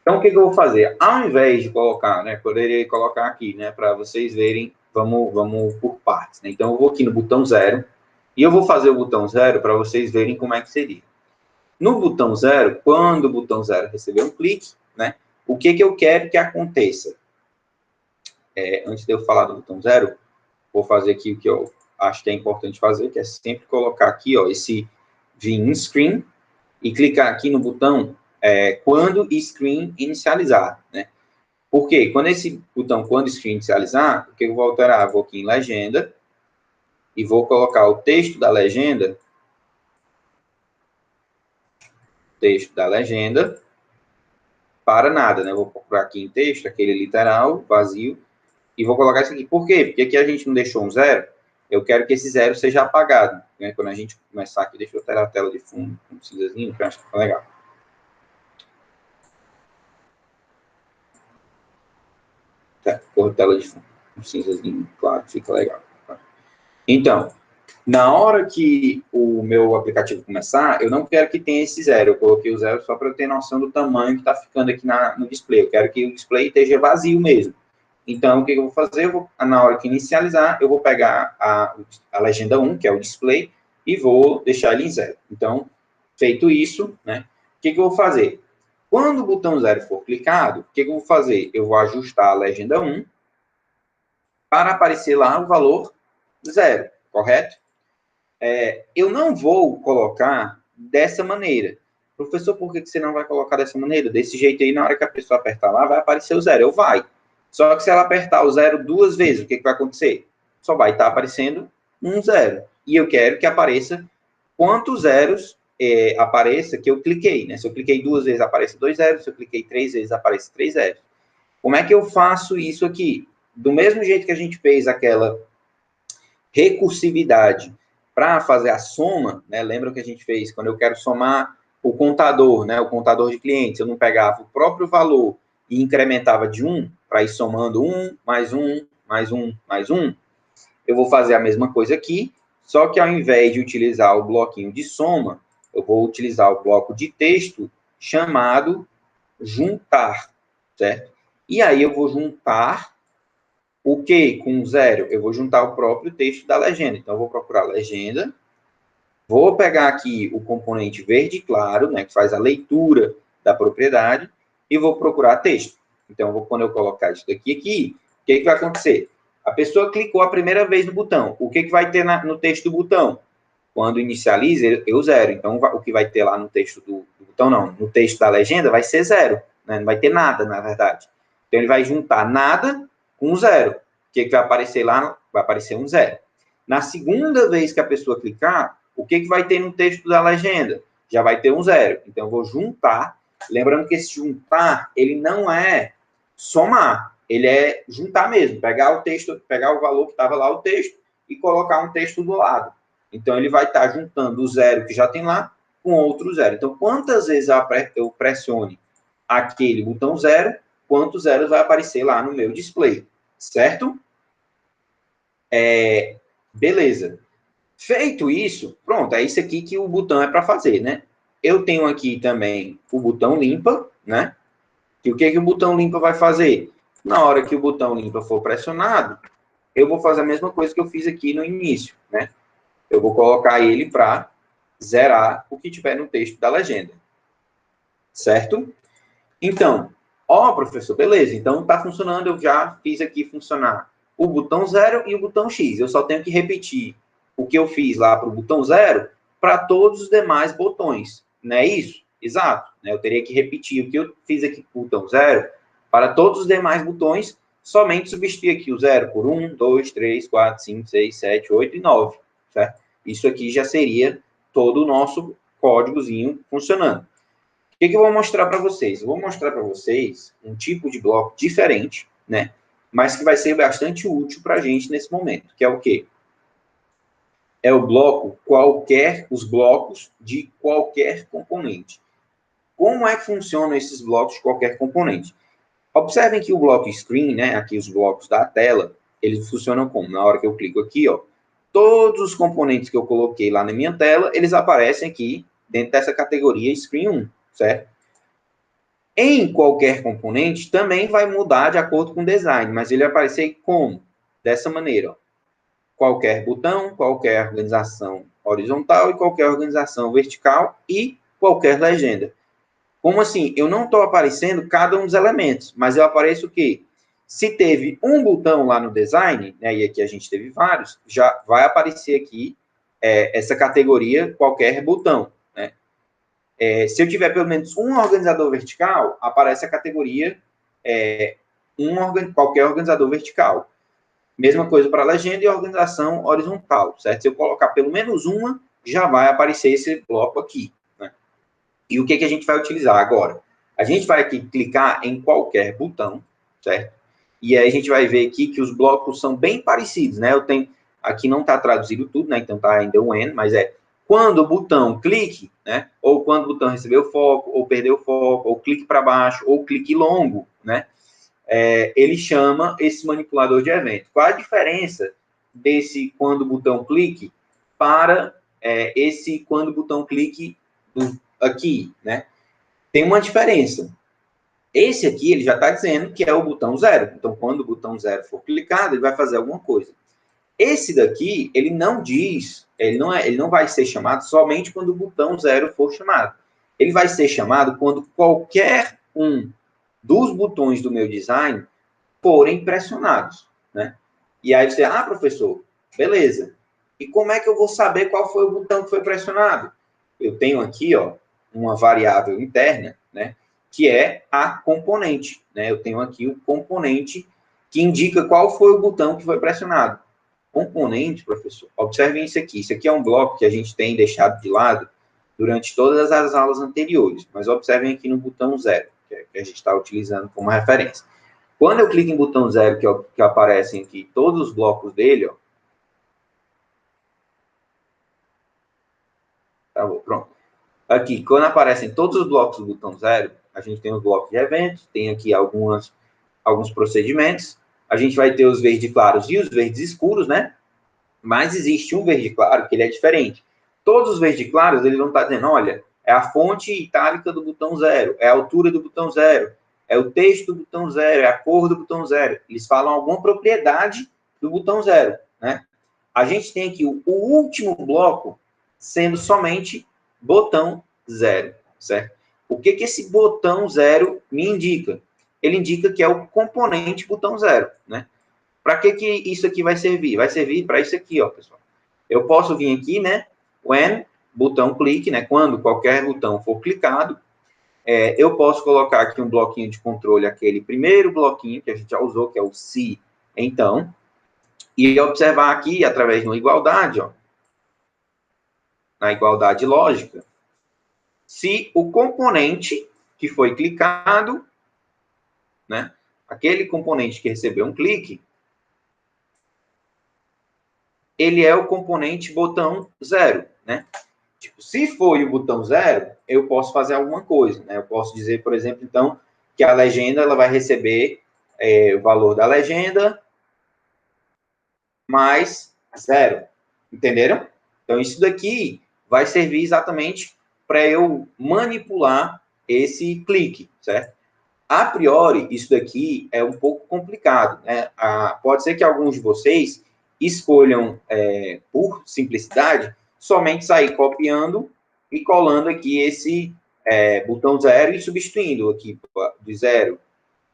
Então, o que eu vou fazer? Ao invés de colocar, né, poderia colocar aqui, né, para vocês verem, vamos por partes, né? Então, eu vou aqui no botão 0, e eu vou fazer o botão 0 para vocês verem como é que seria. No botão 0, quando o botão 0 receber um clique, né, o que eu quero que aconteça? Antes de eu falar do botão 0, vou fazer aqui o que eu acho que é importante fazer, que é sempre colocar aqui, ó, esse Vim Screen, e clicar aqui no botão quando screen inicializar, né? Por quê? Quando esse botão quando screen inicializar, o que eu vou alterar? Vou aqui em legenda e vou colocar o texto da legenda, para nada, né? Vou procurar aqui em texto, aquele literal, vazio, e vou colocar isso aqui. Por quê? Porque aqui a gente não deixou um 0, eu quero que esse 0 seja apagado, né? Quando a gente começar aqui, deixa eu alterar a tela de fundo, com cinzazinho, que eu acho que fica legal. Cor de tela de fundo, um cinzazinho, claro, fica legal. Então, na hora que o meu aplicativo começar, eu não quero que tenha esse 0. Eu coloquei o 0 só para eu ter noção do tamanho que está ficando aqui no display. Eu quero que o display esteja vazio mesmo. Então, o que eu vou fazer? Na hora que inicializar, eu vou pegar a legenda 1, que é o display, e vou deixar ele em 0. Então, feito isso, né, o que eu vou fazer? Quando o botão 0 for clicado, o que eu vou fazer? Eu vou ajustar a legenda 1 para aparecer lá o valor 0, correto? Eu não vou colocar dessa maneira. Professor, por que você não vai colocar dessa maneira? Desse jeito aí, na hora que a pessoa apertar lá, vai aparecer o 0. Vai. Só que se ela apertar o 0 2 vezes, o que vai acontecer? só vai estar aparecendo um zero. E eu quero que apareça quantos zeros apareça que eu cliquei, né? Se eu cliquei 2 vezes, aparece 2 zeros. Se eu cliquei 3 vezes, aparece 3 zeros. Como é que eu faço isso aqui? Do mesmo jeito que a gente fez aquela recursividade para fazer a soma, né? Lembra que a gente fez quando eu quero somar o contador, né? O contador de clientes, eu não pegava o próprio valor e incrementava de 1 para ir somando 1, mais 1, mais 1, mais 1. Eu vou fazer a mesma coisa aqui, só que ao invés de utilizar o bloquinho de soma, eu vou utilizar o bloco de texto chamado juntar, certo? E aí eu vou juntar o que com zero? Eu vou juntar o próprio texto da legenda. Então, eu vou procurar a legenda, vou pegar aqui o componente verde claro, né, que faz a leitura da propriedade, e vou procurar texto. Então, quando eu colocar isso daqui, o que vai acontecer? A pessoa clicou a primeira vez no botão. O que vai ter no texto do botão? Quando inicializa, eu zero. Então, o que vai ter lá no texto do botão, não, no texto da legenda, vai ser zero. Né? Não vai ter nada, na verdade. Então, ele vai juntar nada com zero. O que vai aparecer lá? Vai aparecer um zero. Na segunda vez que a pessoa clicar, o que vai ter no texto da legenda? Já vai ter um zero. Então, eu vou juntar. Lembrando que esse juntar, ele não é somar. Ele é juntar mesmo. Pegar o texto, pegar o valor que estava lá, o texto, e colocar um texto do lado. Então, ele vai estar juntando o zero que já tem lá com outro zero. Então, quantas vezes eu pressione aquele botão zero, quantos zeros vai aparecer lá no meu display, certo? Beleza. Feito isso, pronto, é isso aqui que o botão é para fazer, né? Eu tenho aqui também o botão limpa, né? E o que o botão limpa vai fazer? Na hora que o botão limpa for pressionado, eu vou fazer a mesma coisa que eu fiz aqui no início, né? Eu vou colocar ele para zerar o que tiver no texto da legenda. Certo? Então, professor, beleza. Então, está funcionando. Eu já fiz aqui funcionar o botão 0 e o botão X. Eu só tenho que repetir o que eu fiz lá para o botão 0 para todos os demais botões. Não é isso? Exato. Eu teria que repetir o que eu fiz aqui para o botão 0 para todos os demais botões, somente substituir aqui o 0 por 1, 2, 3, 4, 5, 6, 7, 8 e 9. Certo? Isso aqui já seria todo o nosso códigozinho funcionando. O que eu vou mostrar para vocês? Eu vou mostrar para vocês um tipo de bloco diferente, né? Mas que vai ser bastante útil para a gente nesse momento, que é o quê? É o bloco os blocos de qualquer componente. Como é que funcionam esses blocos de qualquer componente? Observem que o bloco screen, né? Aqui os blocos da tela, eles funcionam como? Na hora que eu clico aqui, ó, todos os componentes que eu coloquei lá na minha tela, eles aparecem aqui dentro dessa categoria Screen 1, certo? Em qualquer componente, também vai mudar de acordo com o design, mas ele vai aparecer como? Dessa maneira, ó. Qualquer botão, qualquer organização horizontal e qualquer organização vertical e qualquer legenda. Como assim? Eu não estou aparecendo cada um dos elementos, mas eu apareço o quê? Se teve um botão lá no design, né, e aqui a gente teve vários, já vai aparecer aqui essa categoria qualquer botão. Né? Se eu tiver pelo menos um organizador vertical, aparece a categoria qualquer organizador vertical. Mesma coisa para a legenda e organização horizontal, certo? Se eu colocar pelo menos uma, já vai aparecer esse bloco aqui. Né? E o que a gente vai utilizar agora? A gente vai aqui clicar em qualquer botão, certo? E aí a gente vai ver aqui que os blocos são bem parecidos, né? Eu tenho, aqui não está traduzido tudo, né? Então está ainda o N, mas quando o botão clique, né? Ou quando o botão recebeu foco, ou perdeu foco, ou clique para baixo, ou clique longo, né? Ele chama esse manipulador de evento. Qual a diferença desse quando o botão clique para esse quando o botão clique aqui, né? Tem uma diferença. Esse aqui, ele já está dizendo que é o botão 0. Então, quando o botão 0 for clicado, ele vai fazer alguma coisa. Esse daqui, ele não diz, ele não vai ser chamado somente quando o botão 0 for chamado. Ele vai ser chamado quando qualquer um dos botões do meu design forem pressionados, né? E aí você, professor, beleza. E como é que eu vou saber qual foi o botão que foi pressionado? Eu tenho aqui, ó, uma variável interna, né, que é a componente, né? Eu tenho aqui o componente que indica qual foi o botão que foi pressionado. componente, professor, observem isso aqui é um bloco que a gente tem deixado de lado durante todas as aulas anteriores, mas observem aqui no botão 0, que a gente está utilizando como referência. Quando eu clico em botão 0, que aparecem aqui todos os blocos dele, ó, tá bom, pronto. Aqui, quando aparecem todos os blocos do botão 0, a gente tem os blocos de eventos, tem aqui alguns procedimentos, a gente vai ter os verdes claros e os verdes escuros, né? Mas existe um verde claro que ele é diferente. Todos os verdes claros, eles vão estar dizendo, olha, é a fonte itálica do botão 0, é a altura do botão 0, é o texto do botão 0, é a cor do botão 0. Eles falam alguma propriedade do botão 0, né? A gente tem aqui o último bloco sendo somente botão 0, certo? O que esse botão 0 me indica? Ele indica que é o componente botão 0, né? Para que isso aqui vai servir? Vai servir para isso aqui, ó, pessoal. Eu posso vir aqui, né? When, botão clique, né? Quando qualquer botão for clicado, eu posso colocar aqui um bloquinho de controle, aquele primeiro bloquinho que a gente já usou, que é o se, então, e observar aqui, através de uma igualdade, ó, na igualdade lógica, se o componente que foi clicado, né? Aquele componente que recebeu um clique, ele é o componente botão 0, né? Tipo, se foi o botão 0, eu posso fazer alguma coisa, né? Eu posso dizer, por exemplo, então, que a legenda ela vai receber o valor da legenda mais 0. Entenderam? Então, isso daqui vai servir exatamente para eu manipular esse clique, certo? A priori, isso daqui é um pouco complicado, né? Pode ser que alguns de vocês escolham, por simplicidade, somente sair copiando e colando aqui esse botão 0 e substituindo aqui de 0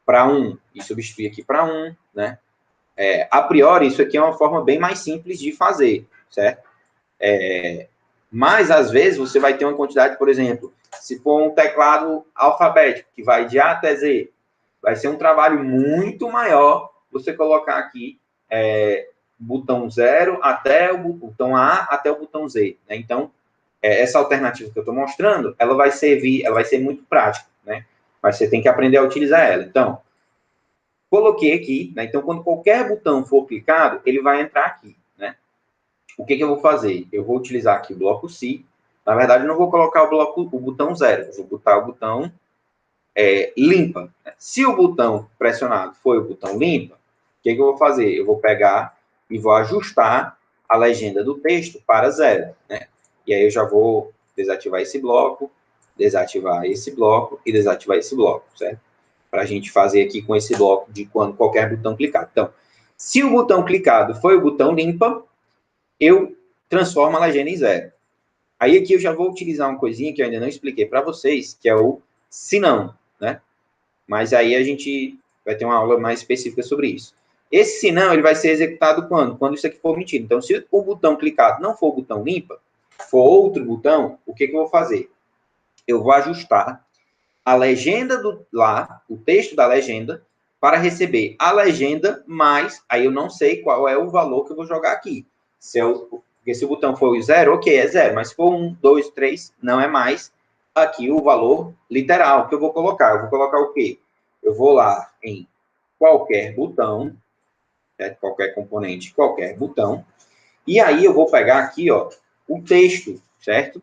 para 1 e substituir aqui para 1, né? A priori, isso aqui é uma forma bem mais simples de fazer, certo? Mas, às vezes, você vai ter uma quantidade, por exemplo, se for um teclado alfabético, que vai de A até Z, vai ser um trabalho muito maior você colocar aqui botão 0 até o botão A até o botão Z, né? Então, essa alternativa que eu estou mostrando, ela vai ser muito prática, né? Mas você tem que aprender a utilizar ela. Então, coloquei aqui, né? Então, quando qualquer botão for clicado, ele vai entrar aqui, né? O que eu vou fazer? Eu vou utilizar aqui o bloco se. Na verdade, eu não vou colocar o botão 0, eu vou botar o botão limpa. Se o botão pressionado foi o botão limpa, o que eu vou fazer? Eu vou pegar e vou ajustar a legenda do texto para 0, né? E aí eu já vou desativar esse bloco, desativar esse bloco e desativar esse bloco, certo? Para a gente fazer aqui com esse bloco de quando qualquer botão clicado. Então, se o botão clicado foi o botão limpa, eu transformo a legenda em 0. Aí aqui eu já vou utilizar uma coisinha que eu ainda não expliquei para vocês, que é o se não, né? Mas aí a gente vai ter uma aula mais específica sobre isso. Esse se não, ele vai ser executado quando? Quando isso aqui for omitido. Então, se o botão clicado não for o botão limpa, for outro botão, o que eu vou fazer? Eu vou ajustar a legenda o texto da legenda, para receber a legenda mais, aí eu não sei qual é o valor que eu vou jogar aqui. Porque se o botão for o 0, ok, é 0, mas se for 1, 2, 3, não é mais aqui o valor literal que eu vou colocar. Eu vou colocar o quê? Eu vou lá em qualquer botão, certo? Qualquer componente, qualquer botão, e aí eu vou pegar aqui, ó, o texto, certo?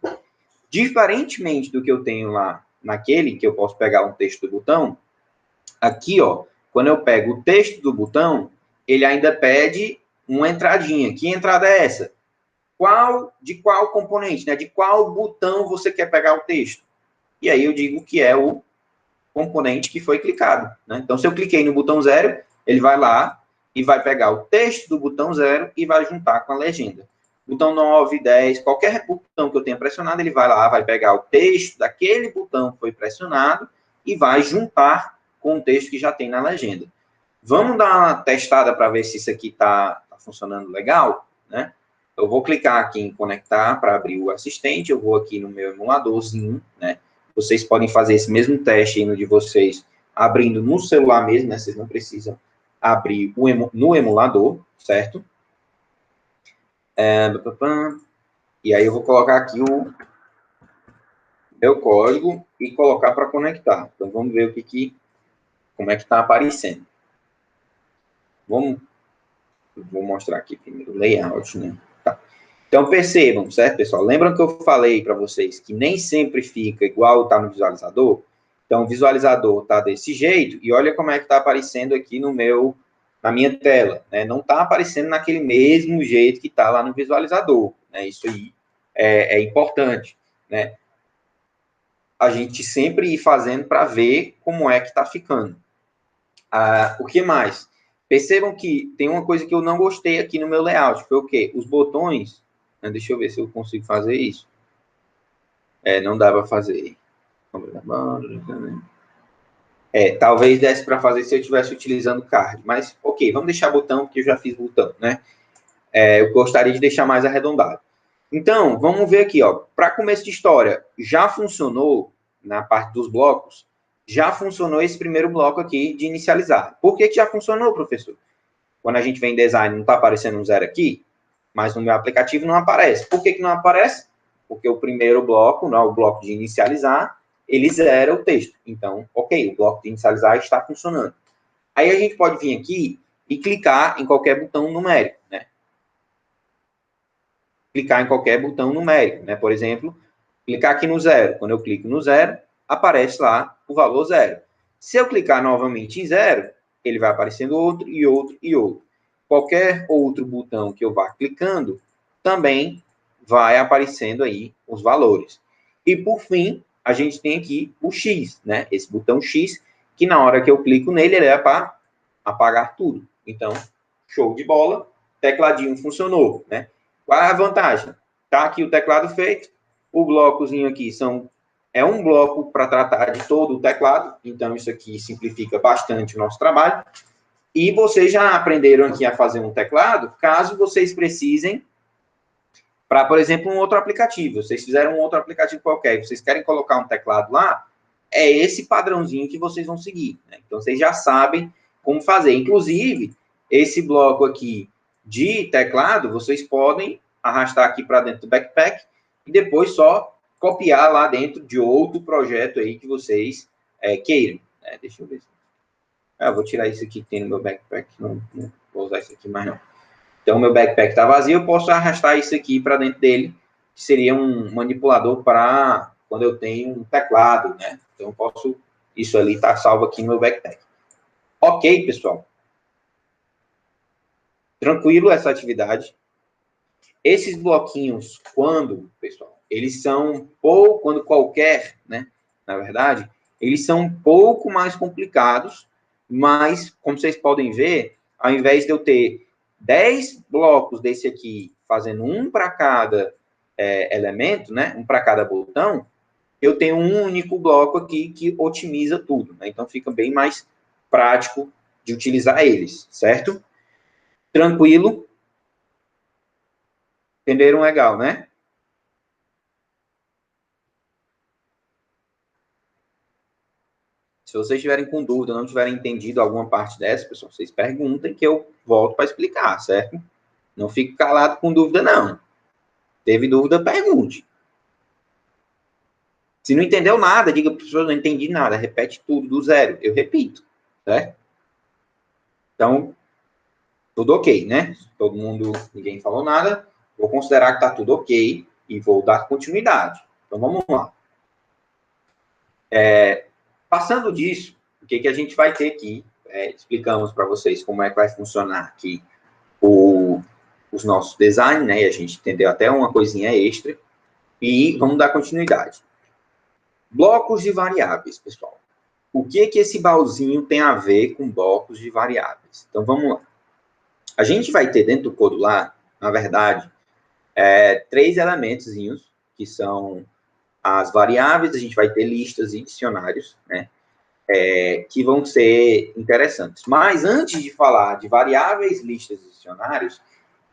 Diferentemente do que eu tenho lá naquele, que eu posso pegar um texto do botão, aqui, ó, quando eu pego o texto do botão, ele ainda pede uma entradinha. Que entrada é essa? De qual componente, né? De qual botão você quer pegar o texto? E aí eu digo que é o componente que foi clicado, né? Então, se eu cliquei no botão 0, ele vai lá e vai pegar o texto do botão 0 e vai juntar com a legenda. Botão 9, 10, qualquer botão que eu tenha pressionado, ele vai lá, vai pegar o texto daquele botão que foi pressionado e vai juntar com o texto que já tem na legenda. Vamos dar uma testada para ver se isso aqui está funcionando legal, né? Eu vou clicar aqui em conectar para abrir o assistente, eu vou aqui no meu emuladorzinho, né? Vocês podem fazer esse mesmo teste aí no de vocês, abrindo no celular mesmo, né? Vocês não precisam abrir no emulador, certo? E aí eu vou colocar aqui o meu código e colocar para conectar. Então, vamos ver como é que está aparecendo. Vou mostrar aqui primeiro o layout, né? Tá. Então, percebam, certo, pessoal? Lembram que eu falei para vocês que nem sempre fica igual está no visualizador? Então, o visualizador está desse jeito e olha como é que está aparecendo aqui na minha tela. Né? Não está aparecendo naquele mesmo jeito que está lá no visualizador. Né? Isso aí é importante, né? A gente sempre ir fazendo para ver como é que está ficando. O que mais? Percebam que tem uma coisa que eu não gostei aqui no meu layout, foi o quê? Os botões, né? Deixa eu ver se eu consigo fazer isso. Não dá para fazer. Talvez desse para fazer se eu estivesse utilizando card, mas ok, vamos deixar botão, porque eu já fiz botão, né? Eu gostaria de deixar mais arredondado. Então, vamos ver aqui, ó. Para começo de história, já funcionou na parte dos blocos, já funcionou esse primeiro bloco aqui de inicializar. Por que já funcionou, professor? Quando a gente vem em design, não está aparecendo um zero aqui, mas no meu aplicativo não aparece. Por que não aparece? Porque o primeiro bloco, o bloco de inicializar, ele zera o texto. Então, ok, o bloco de inicializar está funcionando. Aí a gente pode vir aqui e clicar em qualquer botão numérico, né? Clicar em qualquer botão numérico, né? Por exemplo, clicar aqui no zero. Quando eu clico no zero, aparece lá o valor zero. Se eu clicar novamente em zero, ele vai aparecendo outro e outro e outro. Qualquer outro botão que eu vá clicando, também vai aparecendo aí os valores. E por fim, a gente tem aqui o X, né? Esse botão X, que na hora que eu clico nele, ele é para apagar tudo. Então, show de bola, tecladinho funcionou, né? Qual é a vantagem? Tá aqui o teclado feito, o blocozinho aqui é um bloco para tratar de todo o teclado, então isso aqui simplifica bastante o nosso trabalho. E vocês já aprenderam aqui a fazer um teclado, caso vocês precisem para, por exemplo, um outro aplicativo. Vocês fizeram um outro aplicativo qualquer, vocês querem colocar um teclado lá, é esse padrãozinho que vocês vão seguir. Né? Então, vocês já sabem como fazer. Inclusive, esse bloco aqui de teclado, vocês podem arrastar aqui para dentro do backpack e depois só copiar lá dentro de outro projeto aí que vocês queiram. Deixa eu ver. Eu vou tirar isso aqui que tem no meu backpack. Não vou usar isso aqui mais não. Então, meu backpack está vazio, eu posso arrastar isso aqui para dentro dele, que seria um manipulador para quando eu tenho um teclado, né? Então, isso ali está salvo aqui no meu backpack. Ok, pessoal. Tranquilo essa atividade. Esses bloquinhos, pessoal, eles são quando qualquer, né? Na verdade, eles são um pouco mais complicados, mas, como vocês podem ver, ao invés de eu ter 10 blocos desse aqui, fazendo um para cada elemento, né? Um para cada botão, eu tenho um único bloco aqui que otimiza tudo, né? Então, fica bem mais prático de utilizar eles, certo? Tranquilo? Entenderam legal, né? Se vocês estiverem com dúvida, não tiverem entendido alguma parte dessa, pessoal, vocês perguntem que eu volto para explicar, certo? Não fique calado com dúvida, não. Teve dúvida, pergunte. Se não entendeu nada, diga para o professor, não entendi nada, repete tudo do zero. Eu repito, certo? Então, tudo ok, né? Todo mundo, ninguém falou nada, vou considerar que está tudo ok e vou dar continuidade. Então, vamos lá. Passando disso, o que a gente vai ter aqui? Explicamos para vocês como é que vai funcionar aqui os nossos designs, né? E a gente entendeu até uma coisinha extra. E vamos dar continuidade. Blocos de variáveis, pessoal. O que esse baúzinho tem a ver com blocos de variáveis? Então, vamos lá. A gente vai ter dentro do código lá, na verdade, 3 elementozinhos, que são as variáveis, a gente vai ter listas e dicionários, né? Que vão ser interessantes. Mas, antes de falar de variáveis, listas e dicionários,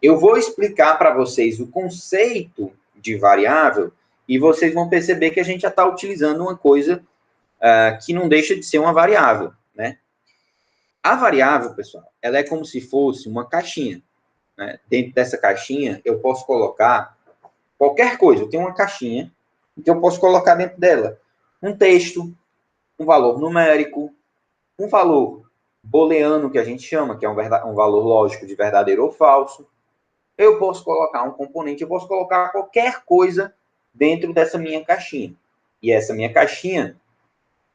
eu vou explicar para vocês o conceito de variável e vocês vão perceber que a gente já está utilizando uma coisa que não deixa de ser uma variável, né? A variável, pessoal, ela é como se fosse uma caixinha. né, dentro dessa caixinha, eu posso colocar qualquer coisa. Eu tenho uma caixinha que eu posso colocar dentro dela um texto, um valor numérico, um valor booleano, que a gente chama, que é um valor lógico de verdadeiro ou falso. Eu posso colocar um componente, eu posso colocar qualquer coisa dentro dessa minha caixinha. E essa minha caixinha,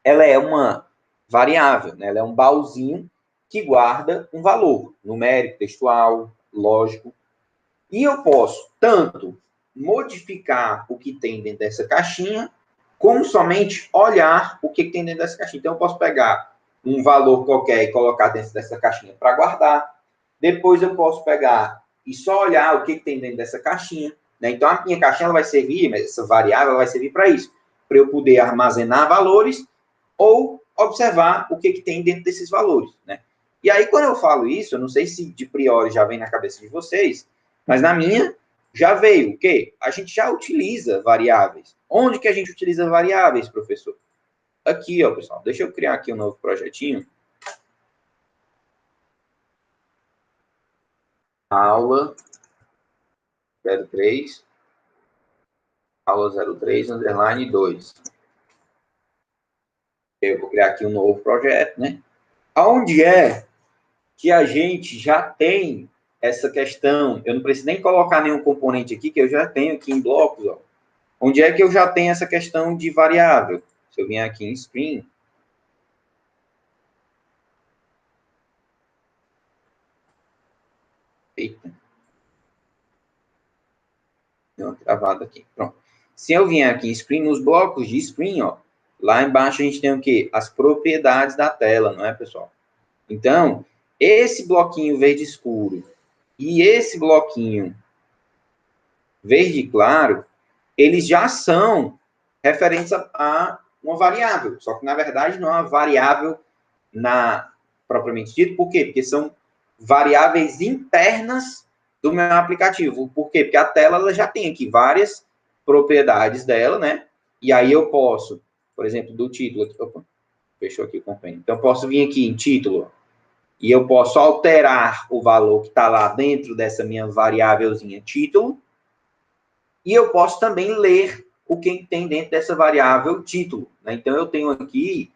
ela é uma variável, né? Ela é um baúzinho que guarda um valor numérico, textual, lógico. E eu posso tanto modificar o que tem dentro dessa caixinha, como somente olhar o que tem dentro dessa caixinha. Então, eu posso pegar um valor qualquer e colocar dentro dessa caixinha para guardar. Depois, eu posso pegar e só olhar o que tem dentro dessa caixinha. Né? Então, a minha caixinha ela vai servir, essa variável vai servir para isso, para eu poder armazenar valores ou observar o que tem dentro desses valores. Né? E aí, quando eu falo isso, eu não sei se de priori já vem na cabeça de vocês, mas na minha já veio o quê? A gente já utiliza variáveis. Onde que a gente utiliza variáveis, professor? Aqui, ó, pessoal. Deixa eu criar aqui um novo projetinho. Aula 03. Aula 03, underline 2. Eu vou criar aqui um novo projeto, né? Aonde é que a gente já tem essa questão? Eu não preciso nem colocar nenhum componente aqui, que eu já tenho aqui em blocos, ó. Onde é que eu já tenho essa questão de variável? Se eu vier aqui em screen, eita, deu uma travada aqui, pronto. Se eu vier aqui em screen, nos blocos de screen, ó, lá embaixo a gente tem o quê? As propriedades da tela, não é, pessoal? Então, esse bloquinho verde escuro e esse bloquinho verde claro, eles já são referentes a uma variável, só que, na verdade, não é uma variável propriamente dito. Por quê? Porque são variáveis internas do meu aplicativo. Por quê? Porque a tela ela já tem aqui várias propriedades dela, né? E aí eu posso, por exemplo, do título, opa, fechou aqui o companheiro. Então, eu posso vir aqui em título e eu posso alterar o valor que está lá dentro dessa minha variávelzinha título, e eu posso também ler o que tem dentro dessa variável título. Né? Então, eu tenho aqui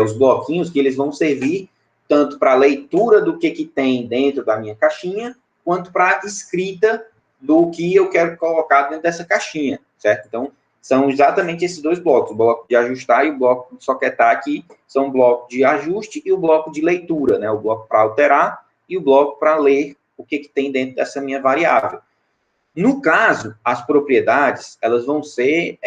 os bloquinhos que eles vão servir tanto para a leitura do que tem dentro da minha caixinha, quanto para a escrita do que eu quero colocar dentro dessa caixinha, certo? Então, são exatamente esses dois blocos, o bloco de ajustar e o bloco de soquetar aqui, são o bloco de ajuste e o bloco de leitura, né? O bloco para alterar e o bloco para ler o que tem dentro dessa minha variável. No caso, as propriedades, elas vão ser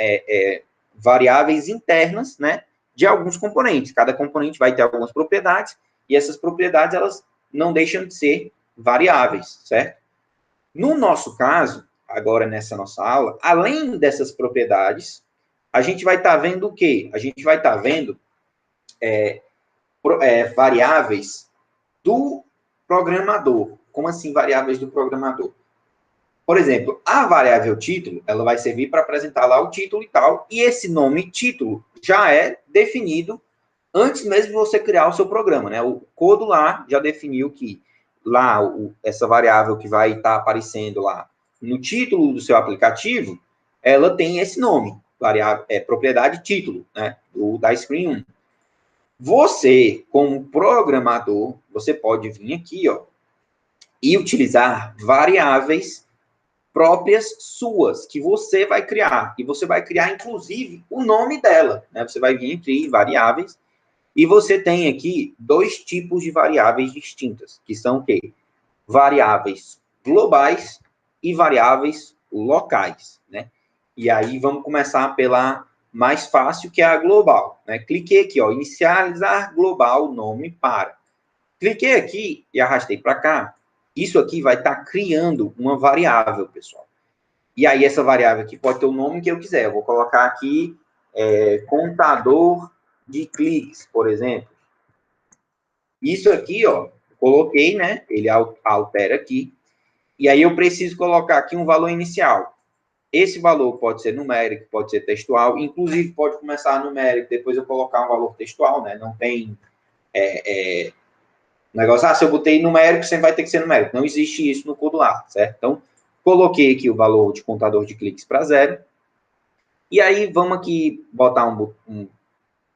variáveis internas, né, de alguns componentes. Cada componente vai ter algumas propriedades, e essas propriedades, elas não deixam de ser variáveis, certo? No nosso caso, agora nessa nossa aula, além dessas propriedades, a gente vai estar vendo o quê? A gente vai estar vendo variáveis do programador. Como assim variáveis do programador? Por exemplo, a variável título, ela vai servir para apresentar lá o título e tal, e esse nome título já é definido antes mesmo de você criar o seu programa, né? O Codo lá já definiu que lá essa variável que vai estar aparecendo lá no título do seu aplicativo, ela tem esse nome, variável, propriedade título, né? Da Screen 1. Você, como programador, você pode vir aqui, ó, e utilizar variáveis próprias suas, que você vai criar. E você vai criar, inclusive, o nome dela. Né? Você vai vir entre variáveis. E você tem aqui dois tipos de variáveis distintas, que são o quê? Variáveis globais e variáveis locais. Né? E aí, vamos começar pela mais fácil, que é a global. Né? Cliquei aqui, ó, inicializar global nome para. Cliquei aqui e arrastei para cá. Isso aqui vai estar criando uma variável, pessoal. E aí, essa variável aqui pode ter o nome que eu quiser. Eu vou colocar aqui contador de cliques, por exemplo. Isso aqui, ó, coloquei, né? Ele altera aqui. E aí, eu preciso colocar aqui um valor inicial. Esse valor pode ser numérico, pode ser textual. Inclusive, pode começar numérico, depois eu colocar um valor textual, né? Não tem O negócio, se eu botei numérico, sempre vai ter que ser numérico. Não existe isso no Codular, certo? Então, coloquei aqui o valor de contador de cliques para 0. E aí, vamos aqui botar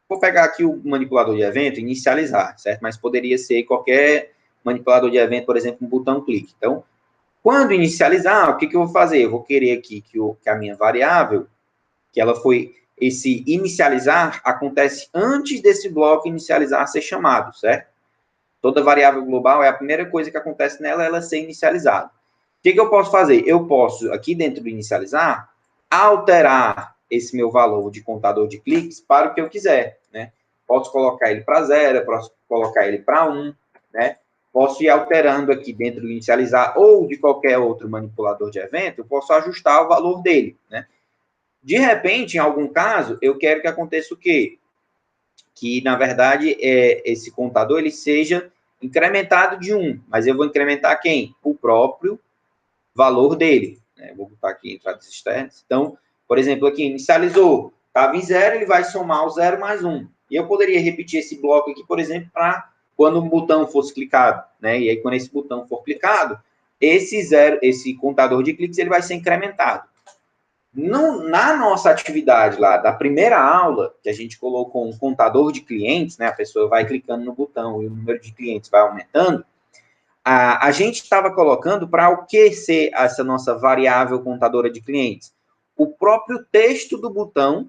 vou pegar aqui o manipulador de evento e inicializar, certo? Mas poderia ser qualquer manipulador de evento, por exemplo, um botão clique. Então, quando inicializar, o que eu vou fazer? Eu vou querer aqui que a minha variável, que ela foi, esse inicializar acontece antes desse bloco inicializar ser chamado, certo? Toda variável global é a primeira coisa que acontece nela, ela ser inicializada. O que eu posso fazer? Eu posso, aqui dentro do inicializar, alterar esse meu valor de contador de cliques para o que eu quiser, né? Posso colocar ele para 0, posso colocar ele para 1, né? Posso ir alterando aqui dentro do inicializar ou de qualquer outro manipulador de evento, eu posso ajustar o valor dele, né? De repente, em algum caso, eu quero que aconteça o quê? Que, na verdade, esse contador ele seja incrementado de 1, mas eu vou incrementar quem? O próprio valor dele. Né? Vou botar aqui entradas externas. Então, por exemplo, aqui, inicializou, estava em 0, ele vai somar o 0 mais 1. E eu poderia repetir esse bloco aqui, por exemplo, para quando um botão fosse clicado. Né? E aí, quando esse botão for clicado, esse contador de cliques ele vai ser incrementado. Na nossa atividade lá, da primeira aula, que a gente colocou um contador de clientes, né? A pessoa vai clicando no botão e o número de clientes vai aumentando, a gente estava colocando para o que ser essa nossa variável contadora de clientes? O próprio texto do botão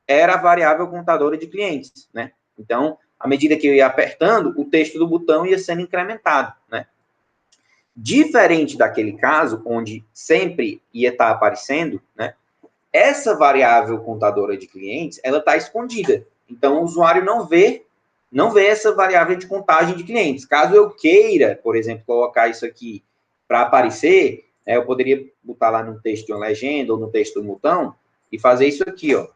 era a variável contadora de clientes, né? Então, à medida que eu ia apertando, o texto do botão ia sendo incrementado, né? Diferente daquele caso, onde sempre ia estar aparecendo, né? Essa variável contadora de clientes, ela está escondida. Então, o usuário não vê essa variável de contagem de clientes. Caso eu queira, por exemplo, colocar isso aqui para aparecer, eu poderia botar lá no texto de uma legenda ou no texto do botão e fazer isso aqui, ó.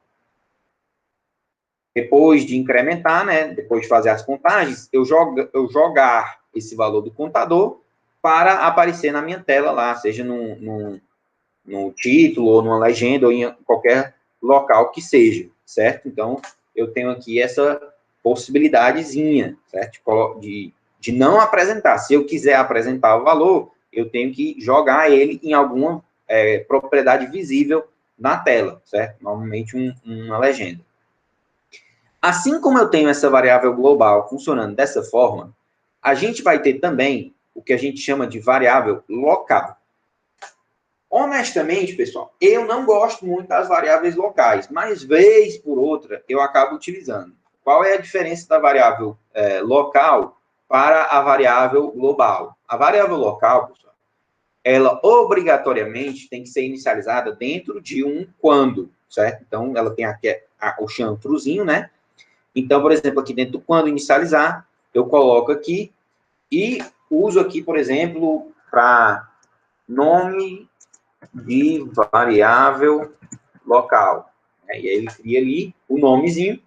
Depois de incrementar, né, depois de fazer as contagens, eu jogar esse valor do contador para aparecer na minha tela lá, seja no título, ou numa legenda, ou em qualquer local que seja, certo? Então, eu tenho aqui essa possibilidadezinha, certo? De não apresentar. Se eu quiser apresentar o valor, eu tenho que jogar ele em alguma propriedade visível na tela, certo? Normalmente uma legenda. Assim como eu tenho essa variável global funcionando dessa forma, a gente vai ter também o que a gente chama de variável local. Honestamente, pessoal, eu não gosto muito das variáveis locais, mas vez por outra eu acabo utilizando. Qual é a diferença da variável local para a variável global? A variável local, pessoal, ela obrigatoriamente tem que ser inicializada dentro de um quando, certo? Então, ela tem aqui o chanfrozinho, né? Então, por exemplo, aqui dentro do quando inicializar, eu coloco aqui e uso aqui, por exemplo, para nome de variável local. E aí ele cria ali o nomezinho.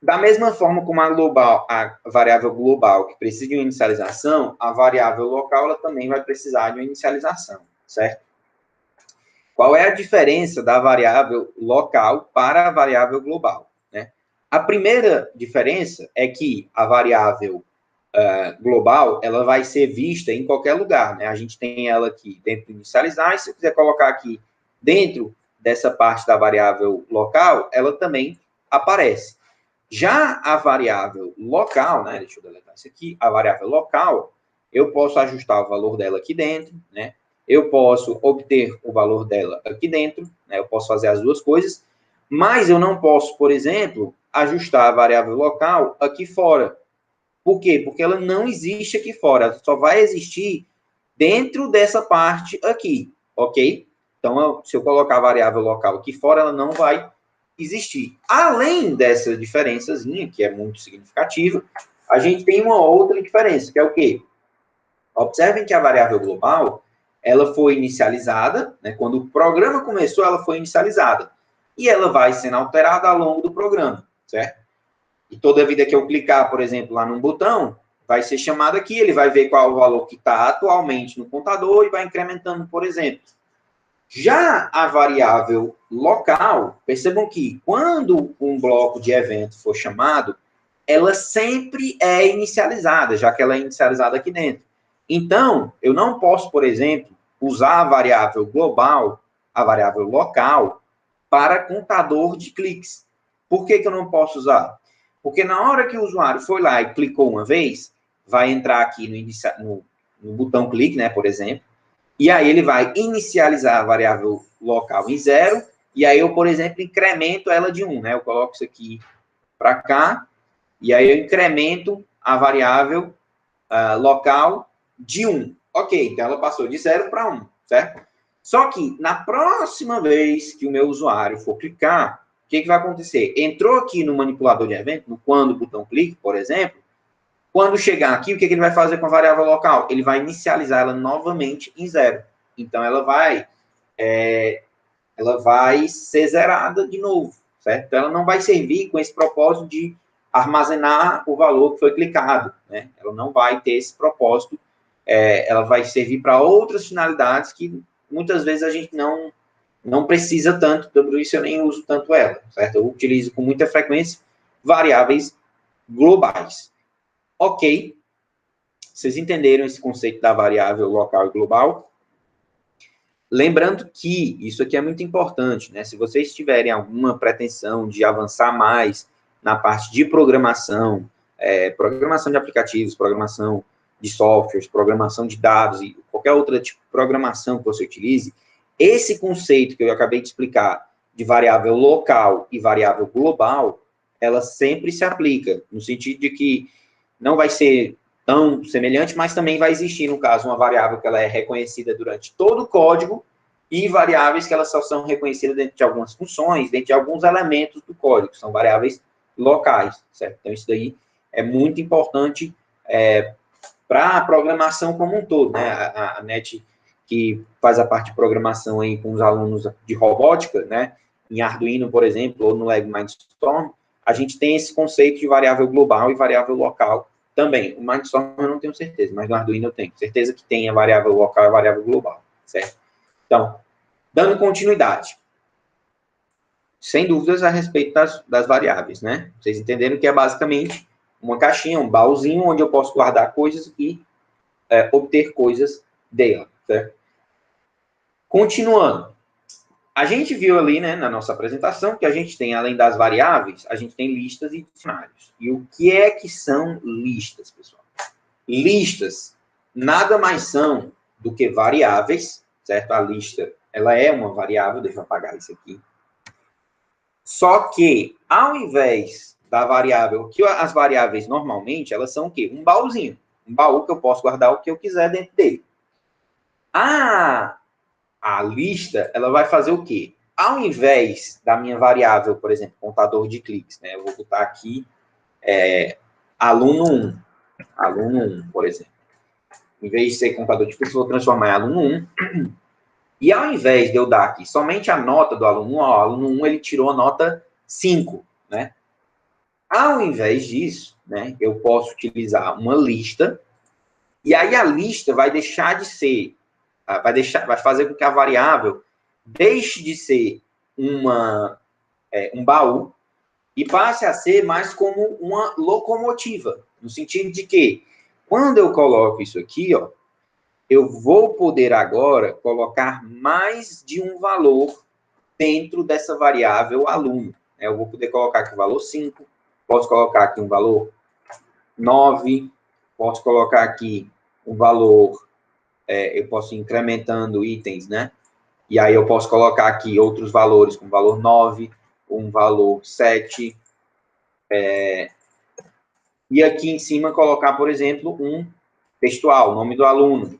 Da mesma forma como a variável global, que precisa de uma inicialização, a variável local ela também vai precisar de uma inicialização, certo? Qual é a diferença da variável local para a variável global? Né? A primeira diferença é que a variável global, ela vai ser vista em qualquer lugar, né? A gente tem ela aqui dentro do inicializar, e se eu quiser colocar aqui dentro dessa parte da variável local, ela também aparece. Já a variável local, né? Deixa eu deletar isso aqui. A variável local, eu posso ajustar o valor dela aqui dentro, né? Eu posso obter o valor dela aqui dentro, né? Eu posso fazer as duas coisas, mas eu não posso, por exemplo, ajustar a variável local aqui fora. Por quê? Porque ela não existe aqui fora, ela só vai existir dentro dessa parte aqui, ok? Então, se eu colocar a variável local aqui fora, ela não vai existir. Além dessa diferençazinha, que é muito significativa, a gente tem uma outra diferença, que é o quê? Observem que a variável global, ela foi inicializada, né? Quando o programa começou, ela foi inicializada. E ela vai sendo alterada ao longo do programa, certo? E toda vida que eu clicar, por exemplo, lá num botão, vai ser chamado aqui, ele vai ver qual é o valor que está atualmente no contador e vai incrementando, por exemplo. Já a variável local, percebam que quando um bloco de evento for chamado, ela sempre é inicializada, já que ela é inicializada aqui dentro. Então, eu não posso, por exemplo, usar a variável global, a variável local, para contador de cliques. Por que eu não posso usar? Porque na hora que o usuário foi lá e clicou uma vez, vai entrar aqui no botão clique, né, por exemplo, e aí ele vai inicializar a variável local em 0, e aí eu, por exemplo, incremento ela de 1, né? Eu coloco isso aqui para cá, e aí eu incremento a variável local de 1. Ok, então ela passou de 0 para 1, certo? Só que na próxima vez que o meu usuário for clicar, o que vai acontecer? Entrou aqui no manipulador de evento, no quando botão clique, por exemplo, quando chegar aqui, o que ele vai fazer com a variável local? Ele vai inicializar ela novamente em 0. Então, ela vai ser zerada de novo, certo? Então, ela não vai servir com esse propósito de armazenar o valor que foi clicado, né? Ela não vai ter esse propósito, ela vai servir para outras finalidades que muitas vezes a gente não precisa tanto, por isso eu nem uso tanto ela, certo? Eu utilizo com muita frequência variáveis globais. Ok, vocês entenderam esse conceito da variável local e global? Lembrando que isso aqui é muito importante, né? Se vocês tiverem alguma pretensão de avançar mais na parte de programação, programação de aplicativos, programação de softwares, programação de dados e qualquer outra tipo de programação que você utilize, esse conceito que eu acabei de explicar de variável local e variável global, ela sempre se aplica, no sentido de que não vai ser tão semelhante, mas também vai existir, no caso, uma variável que ela é reconhecida durante todo o código e variáveis que elas só são reconhecidas dentro de algumas funções, dentro de alguns elementos do código, são variáveis locais, certo? Então, isso daí é muito importante para a programação como um todo, né? A NET, que faz a parte de programação aí com os alunos de robótica, né? Em Arduino, por exemplo, ou no Lego Mindstorm, a gente tem esse conceito de variável global e variável local também. O Mindstorm eu não tenho certeza, mas no Arduino eu tenho certeza que tem a variável local e a variável global, certo? Então, dando continuidade. Sem dúvidas a respeito das variáveis, né? Vocês entenderam que é basicamente uma caixinha, um baúzinho, onde eu posso guardar coisas e obter coisas dela, certo? Continuando. A gente viu ali, né, na nossa apresentação, que a gente tem, além das variáveis, a gente tem listas e dicionários. E o que é que são listas, pessoal? Listas nada mais são do que variáveis, certo? A lista, ela é uma variável, deixa eu apagar isso aqui. Só que, ao invés da variável, que as variáveis normalmente, elas são o quê? Um baúzinho. Um baú que eu posso guardar o que eu quiser dentro dele. A lista, ela vai fazer o quê? Ao invés da minha variável, por exemplo, contador de cliques, né? Eu vou botar aqui aluno 1, por exemplo. Em vez de ser contador de cliques, eu vou transformar em aluno 1. E ao invés de eu dar aqui somente a nota do aluno 1, o aluno 1 ele tirou a nota 5, né? Ao invés disso, né, eu posso utilizar uma lista, e aí a lista vai deixar de ser, vai fazer com que a variável deixe de ser um baú e passe a ser mais como uma locomotiva, no sentido de que, quando eu coloco isso aqui, ó, eu vou poder agora colocar mais de um valor dentro dessa variável aluno. Eu vou poder colocar aqui o valor 5, posso colocar aqui um valor 9, posso colocar aqui um valor, eu posso ir incrementando itens, né? E aí eu posso colocar aqui outros valores, com valor 9, um valor 7, e aqui em cima colocar, por exemplo, um textual, nome do aluno.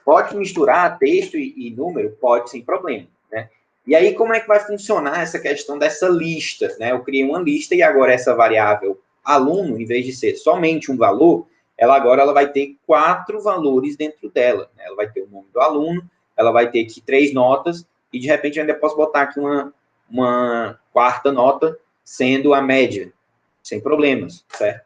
Pode misturar texto e número? Pode, sem problema, né? E aí, como é que vai funcionar essa questão dessa lista, né? Eu criei uma lista e agora essa variável aluno, em vez de ser somente um valor, ela vai ter 4 valores dentro dela, né? Ela vai ter o nome do aluno, ela vai ter aqui 3 notas, e de repente eu ainda posso botar aqui uma quarta nota, sendo a média, sem problemas, certo?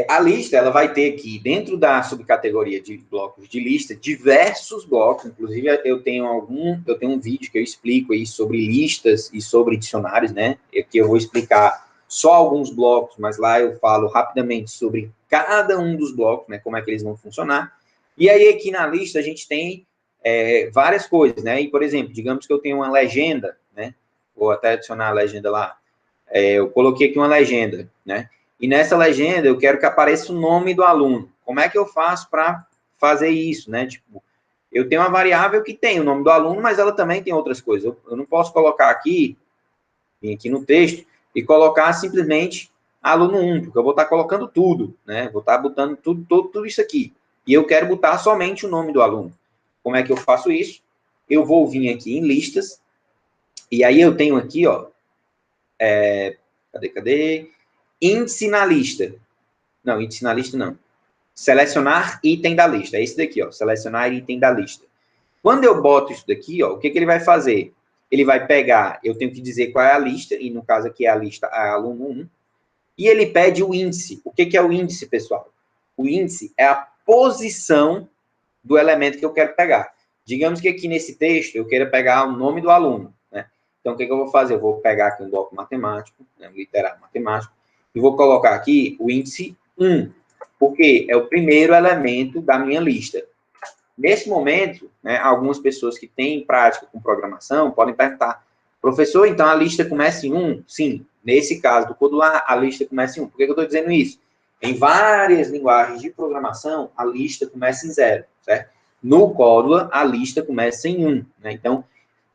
A lista, ela vai ter aqui, dentro da subcategoria de blocos de lista, diversos blocos, inclusive eu tenho um vídeo que eu explico aí sobre listas e sobre dicionários, né, que eu vou explicar só alguns blocos, mas lá eu falo rapidamente sobre cada um dos blocos, né, como é que eles vão funcionar. E aí aqui na lista a gente tem várias coisas, né, e por exemplo, digamos que eu tenho uma legenda, né, vou até adicionar a legenda lá, eu coloquei aqui uma legenda, né, e nessa legenda eu quero que apareça o nome do aluno. Como é que eu faço para fazer isso, né? Tipo, eu tenho uma variável que tem o nome do aluno, mas ela também tem outras coisas. Eu não posso colocar aqui, vir aqui no texto, e colocar simplesmente aluno 1, porque eu vou estar colocando tudo, né? Vou estar botando tudo isso aqui. E eu quero botar somente o nome do aluno. Como é que eu faço isso? Eu vou vir aqui em listas, e aí eu tenho aqui, ó, cadê? Índice na lista. Não, índice na lista não. Selecionar item da lista. É esse daqui, ó. Selecionar item da lista. Quando eu boto isso daqui, ó, o que ele vai fazer? Ele vai pegar, eu tenho que dizer qual é a lista, e no caso aqui é a lista a aluno 1, e ele pede o índice. O que é o índice, pessoal? O índice é a posição do elemento que eu quero pegar. Digamos que aqui nesse texto eu queira pegar o nome do aluno, né? Então, o que eu vou fazer? Eu vou pegar aqui um bloco matemático, né, um literário matemático, e vou colocar aqui o índice 1, porque é o primeiro elemento da minha lista. Nesse momento, né, algumas pessoas que têm prática com programação podem perguntar, professor, então a lista começa em 1? Sim, nesse caso do Codular, a lista começa em 1. Por que eu estou dizendo isso? Em várias linguagens de programação, a lista começa em 0, certo? No Códula, a lista começa em 1, né? Então,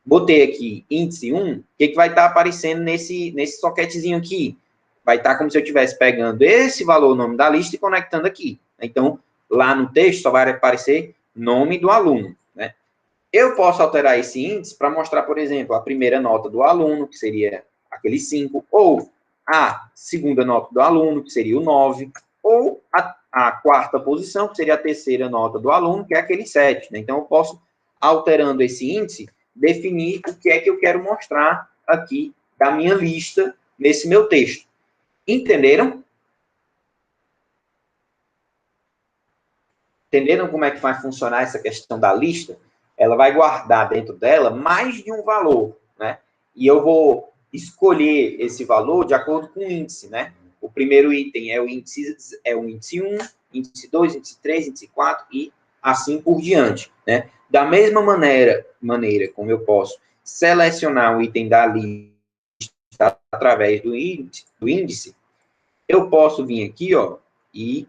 botei aqui índice 1, o que vai estar aparecendo nesse soquetezinho aqui? Vai estar como se eu estivesse pegando esse valor, o nome da lista, e conectando aqui. Então, lá no texto só vai aparecer nome do aluno, né? Eu posso alterar esse índice para mostrar, por exemplo, a primeira nota do aluno, que seria aquele 5, ou a segunda nota do aluno, que seria o 9, ou a quarta posição, que seria a terceira nota do aluno, que é aquele 7, né? Então, eu posso, alterando esse índice, definir o que é que eu quero mostrar aqui da minha lista nesse meu texto. Entenderam? Entenderam como é que vai funcionar essa questão da lista? Ela vai guardar dentro dela mais de um valor, né? E eu vou escolher esse valor de acordo com o índice, né? O primeiro item é o índice 1, índice 2, índice 3, índice 4 e assim por diante, né? Da mesma maneira como eu posso selecionar um item da lista através do índice, eu posso vir aqui, ó, e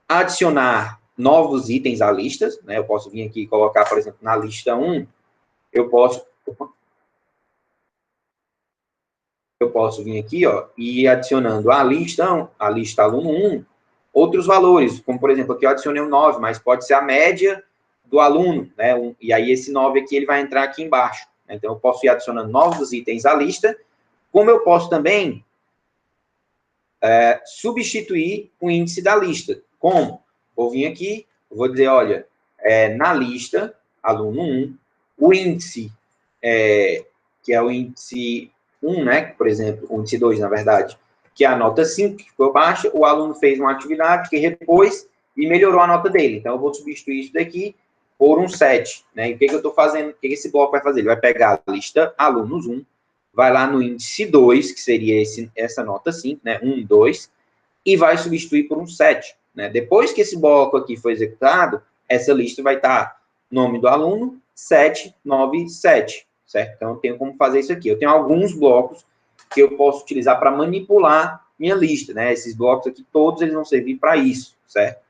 adicionar novos itens à lista, né? Eu posso vir aqui e colocar, por exemplo, na lista 1, eu posso vir aqui, ó, e ir adicionando à lista aluno 1, outros valores, como, por exemplo, aqui eu adicionei um 9, mas pode ser a média do aluno, né? E aí esse 9 aqui, ele vai entrar aqui embaixo. Né? Então, eu posso ir adicionando novos itens à lista, como eu posso também substituir o índice da lista. Como? Vou vir aqui, vou dizer, olha, na lista, aluno 1, o índice, que é o índice 1, né? Por exemplo, o índice 2, na verdade, que é a nota 5, que ficou baixa, o aluno fez uma atividade que repôs e melhorou a nota dele. Então, eu vou substituir isso daqui por um 7. Né? E o que eu estou fazendo? O que esse bloco vai fazer? Ele vai pegar a lista alunos 1, vai lá no índice 2, que seria essa nota 5, né? 1, 2, e vai substituir por um 7. Né? Depois que esse bloco aqui foi executado, essa lista vai estar nome do aluno, 7, 9, 7. Certo? Então, eu tenho como fazer isso aqui. Eu tenho alguns blocos que eu posso utilizar para manipular minha lista. Né? Esses blocos aqui, todos eles vão servir para isso. Certo?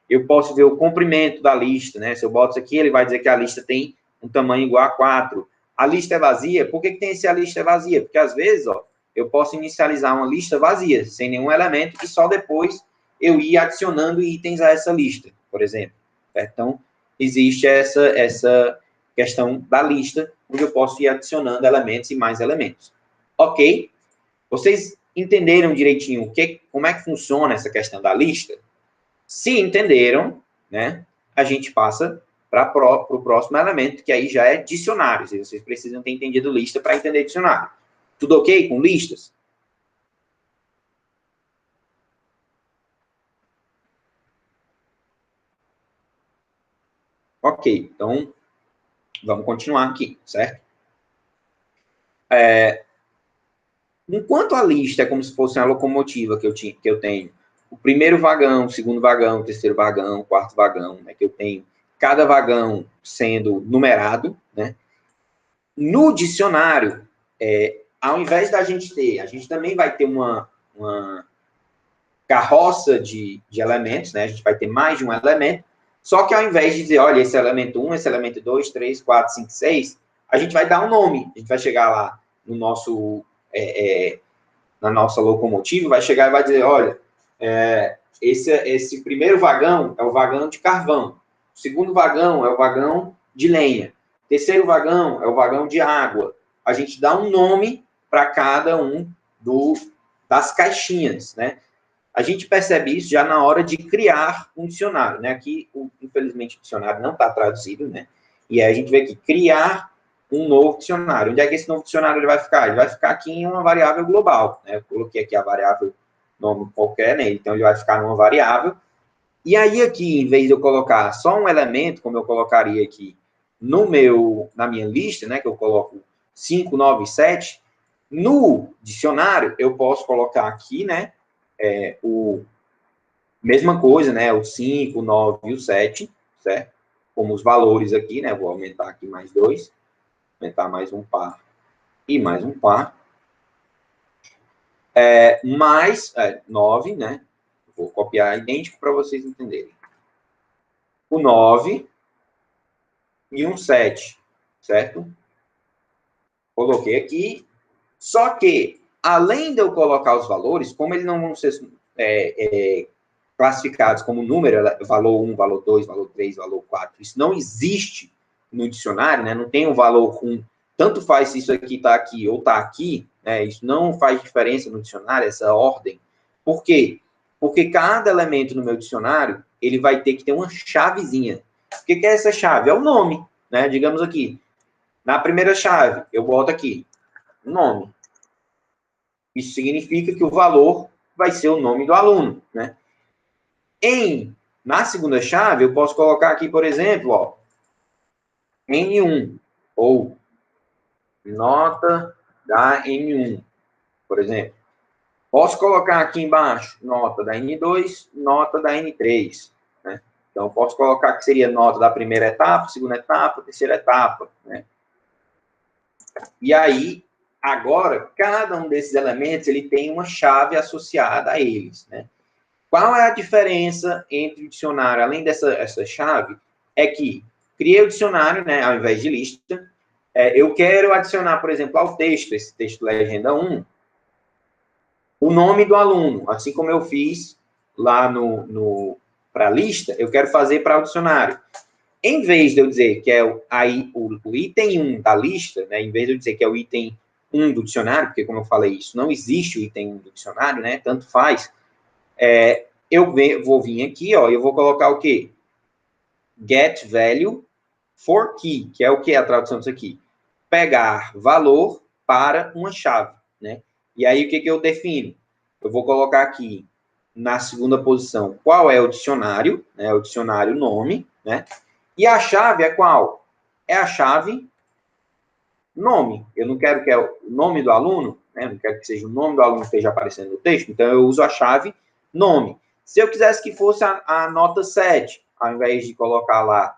Eu posso ver o comprimento da lista. Né? Se eu boto isso aqui, ele vai dizer que a lista tem um tamanho igual a 4. A lista é vazia. Por que tem esse a lista é vazia? Porque, às vezes, ó, eu posso inicializar uma lista vazia, sem nenhum elemento, e só depois eu ir adicionando itens a essa lista, por exemplo. Então, existe essa questão da lista, onde eu posso ir adicionando elementos e mais elementos. Ok? Vocês entenderam direitinho como é que funciona essa questão da lista? Se entenderam, né, a gente passa para o próximo elemento, que aí já é dicionários. E vocês precisam ter entendido lista para entender dicionário. Tudo ok com listas? Ok, então, vamos continuar aqui, certo? Enquanto a lista é como se fosse uma locomotiva que eu tenho, o primeiro vagão, o segundo vagão, o terceiro vagão, o quarto vagão, né, que eu tenho cada vagão sendo numerado, né? No dicionário, ao invés da gente ter, a gente também vai ter uma carroça de elementos, né? A gente vai ter mais de um elemento, só que ao invés de dizer, olha, esse elemento 1, esse elemento 2, 3, 4, 5, 6, a gente vai dar um nome. A gente vai chegar lá no nosso, na nossa locomotiva, vai chegar e vai dizer, olha, esse primeiro vagão é o vagão de carvão, o segundo vagão é o vagão de lenha, o terceiro vagão é o vagão de água. A gente dá um nome para cada um das caixinhas, né? A gente percebe isso já na hora de criar um dicionário, né? Aqui, infelizmente, o dicionário não está traduzido, né? E aí a gente vê aqui, criar um novo dicionário. Onde é que esse novo dicionário ele vai ficar? Ele vai ficar aqui em uma variável global, né? Eu coloquei aqui a variável nome qualquer, né? Então, ele vai ficar numa variável. E aí, aqui, em vez de eu colocar só um elemento, como eu colocaria aqui na minha lista, né? Que eu coloco 5, 9, 7, no dicionário, eu posso colocar aqui, né? Mesma coisa, né? O 5, o 9 e o 7, certo? Como os valores aqui, né? Vou aumentar aqui mais 2, aumentar mais um par e mais um par. Mais 9, né? Vou copiar idêntico para vocês entenderem. O 9 e um 7, certo? Coloquei aqui. Só que, além de eu colocar os valores, como eles não vão ser classificados como número, valor 1, valor 2, valor 3, valor 4, isso não existe no dicionário, né? Não tem um valor 1. Tanto faz se isso aqui está aqui ou está aqui, né? Isso não faz diferença no dicionário, essa ordem. Por quê? Porque cada elemento no meu dicionário, ele vai ter que ter uma chavezinha. O que é essa chave? É o nome, né? Digamos aqui, na primeira chave, eu boto aqui, o nome. Isso significa que o valor vai ser o nome do aluno, né? Na segunda chave, eu posso colocar aqui, por exemplo, ó, N1, ou nota da N1, por exemplo. Posso colocar aqui embaixo nota da N2, nota da N3, né? Então, posso colocar que seria nota da primeira etapa, segunda etapa, terceira etapa, né? E aí, agora, cada um desses elementos, ele tem uma chave associada a eles, né? Qual é a diferença entre o dicionário, além essa chave, é que criei o dicionário, né, ao invés de lista, eu quero adicionar, por exemplo, ao texto, esse texto legenda 1, o nome do aluno, assim como eu fiz lá para a lista, eu quero fazer para o dicionário. Em vez de eu dizer que é o item 1 da lista, né, em vez de eu dizer que é o item 1 do dicionário, porque, como eu falei, isso não existe o item 1 do dicionário, né, tanto faz, eu vou vir aqui, ó, eu vou colocar o quê? Get value for key, que é o que é a tradução disso aqui? Pegar valor para uma chave, né? E aí, o que eu defino? Eu vou colocar aqui, na segunda posição, qual é o dicionário, né? O dicionário nome, né? E a chave é qual? É a chave nome. Eu não quero que é o nome do aluno, né? Não quero que seja o nome do aluno que esteja aparecendo no texto, então eu uso a chave nome. Se eu quisesse que fosse a nota 7, ao invés de colocar lá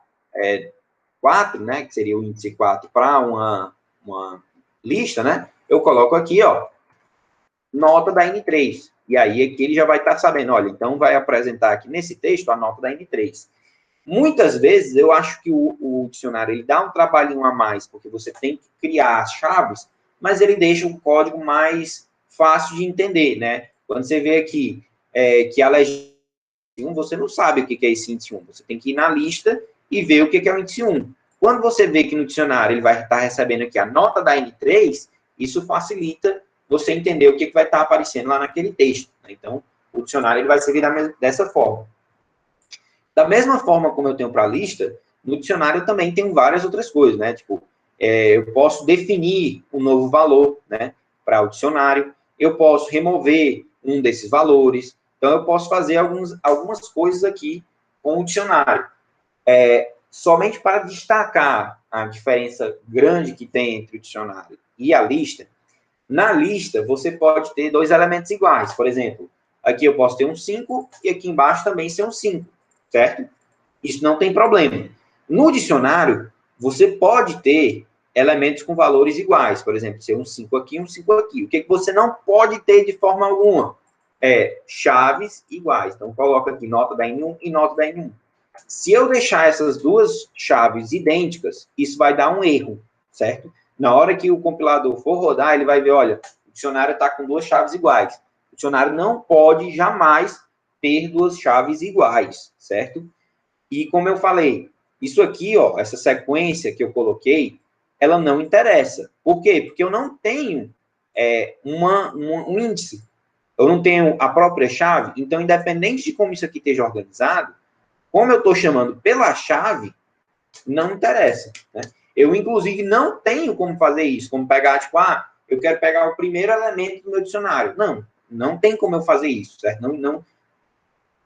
4, né, que seria o índice 4 para uma lista, né, eu coloco aqui, ó, nota da N3. E aí aqui ele já vai estar sabendo, olha, então vai apresentar aqui nesse texto a nota da N3. Muitas vezes eu acho que o dicionário ele dá um trabalhinho a mais, porque você tem que criar as chaves, mas ele deixa o código mais fácil de entender, né? Quando você vê aqui que a legenda 1, você não sabe o que é esse índice 1. Você tem que ir na lista e ver o que é o índice 1. Quando você vê que no dicionário ele vai estar recebendo aqui a nota da N3, isso facilita você entender o que vai estar aparecendo lá naquele texto. Então, o dicionário ele vai servir dessa forma. Da mesma forma como eu tenho para a lista, no dicionário eu também tenho várias outras coisas, né? Tipo, eu posso definir um novo valor, né, para o dicionário, eu posso remover um desses valores, então eu posso fazer algumas coisas aqui com o dicionário. somente para destacar a diferença grande que tem entre o dicionário e a lista, na lista você pode ter dois elementos iguais. Por exemplo, aqui eu posso ter um 5 e aqui embaixo também ser um 5, certo? Isso não tem problema. No dicionário, você pode ter elementos com valores iguais. Por exemplo, ser um 5 aqui e um 5 aqui. O que você não pode ter de forma alguma? Chaves iguais. Então, coloca aqui nota da N1 e nota da N1. Se eu deixar essas duas chaves idênticas, isso vai dar um erro, certo? Na hora que o compilador for rodar, ele vai ver, olha, o dicionário está com duas chaves iguais. O dicionário não pode jamais ter duas chaves iguais, certo? E como eu falei, isso aqui, ó, essa sequência que eu coloquei, ela não interessa. Por quê? Porque eu não tenho um índice. Eu não tenho a própria chave. Então, independente de como isso aqui esteja organizado, como eu estou chamando pela chave, não interessa. Né? Eu, inclusive, não tenho como fazer isso. Como pegar, tipo, eu quero pegar o primeiro elemento do meu dicionário. Não tem como eu fazer isso, certo? Não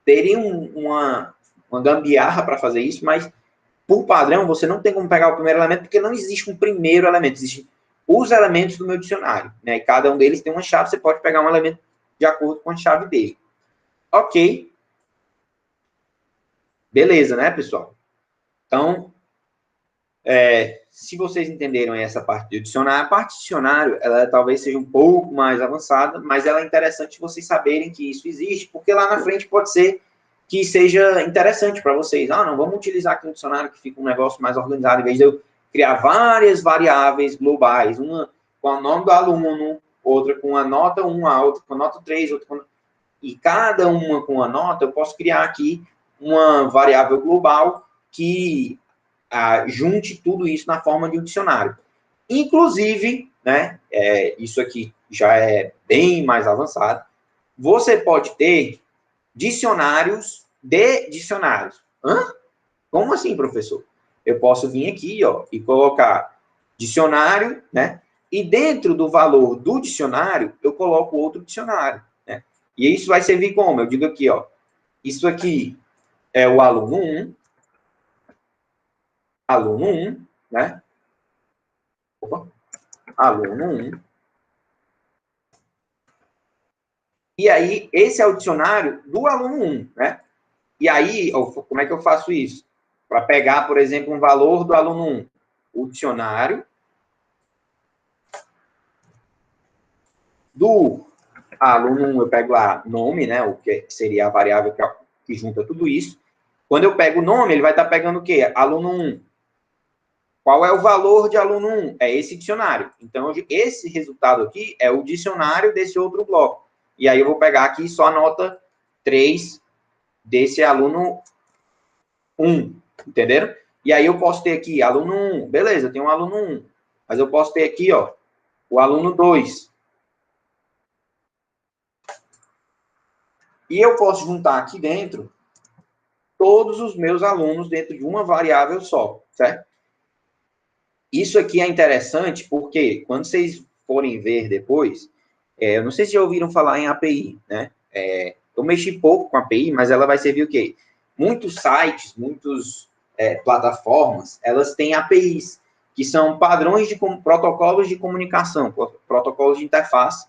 teria uma gambiarra para fazer isso, mas, por padrão, você não tem como pegar o primeiro elemento, porque não existe um primeiro elemento. Existem os elementos do meu dicionário. Né? E cada um deles tem uma chave, você pode pegar um elemento de acordo com a chave dele. Ok. Beleza, né, pessoal? Então, se vocês entenderam essa parte do dicionário, a parte do dicionário, ela talvez seja um pouco mais avançada, mas ela é interessante vocês saberem que isso existe, porque lá na frente pode ser que seja interessante para vocês. Não, vamos utilizar aqui um dicionário que fica um negócio mais organizado, em vez de eu criar várias variáveis globais, uma com o nome do aluno, outra com a nota 1, a outra com a nota 3, outra com... E cada uma com a nota, eu posso criar aqui uma variável global que junte tudo isso na forma de um dicionário. Inclusive, né, isso aqui já é bem mais avançado, você pode ter dicionários de dicionários. Como assim, professor? Eu posso vir aqui, ó, e colocar dicionário, né? E dentro do valor do dicionário, eu coloco outro dicionário, né? E isso vai servir como? Eu digo aqui, ó, isso aqui é o aluno 1, né? Opa, aluno 1. E aí, esse é o dicionário do aluno 1, né? E aí, como é que eu faço isso? Para pegar, por exemplo, um valor do aluno 1. O dicionário do aluno 1, eu pego lá nome, né? O que seria a variável que junta tudo isso. Quando eu pego o nome, ele vai estar pegando o quê? Aluno 1. Qual é o valor de aluno 1? É esse dicionário. Então, esse resultado aqui é o dicionário desse outro bloco. E aí eu vou pegar aqui só a nota 3 desse aluno 1, entenderam? E aí eu posso ter aqui aluno 1, beleza, eu tenho um aluno 1. Mas eu posso ter aqui, ó, o aluno 2. E eu posso juntar aqui dentro todos os meus alunos dentro de uma variável só, certo? Isso aqui é interessante porque quando vocês forem ver depois, eu não sei se já ouviram falar em API, né? Eu mexi pouco com a API, mas ela vai servir o quê? Muitos sites, muitas plataformas, elas têm APIs, que são padrões de protocolos de comunicação, protocolos de interface,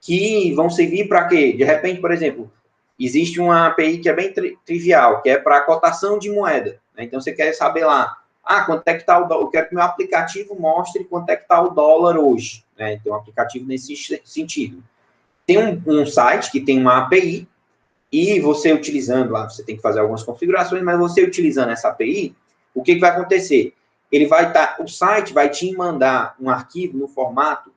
que vão servir para quê? De repente, por exemplo, existe uma API que é bem trivial, que é para cotação de moeda. Né? Então, você quer saber lá, quanto é que está o dólar? Eu quero que o meu aplicativo mostre quanto é que está o dólar hoje. Né? Então, um aplicativo nesse sentido. Tem um site que tem uma API, e você utilizando lá, você tem que fazer algumas configurações, mas você utilizando essa API, o que vai acontecer? O site vai te mandar um arquivo no formato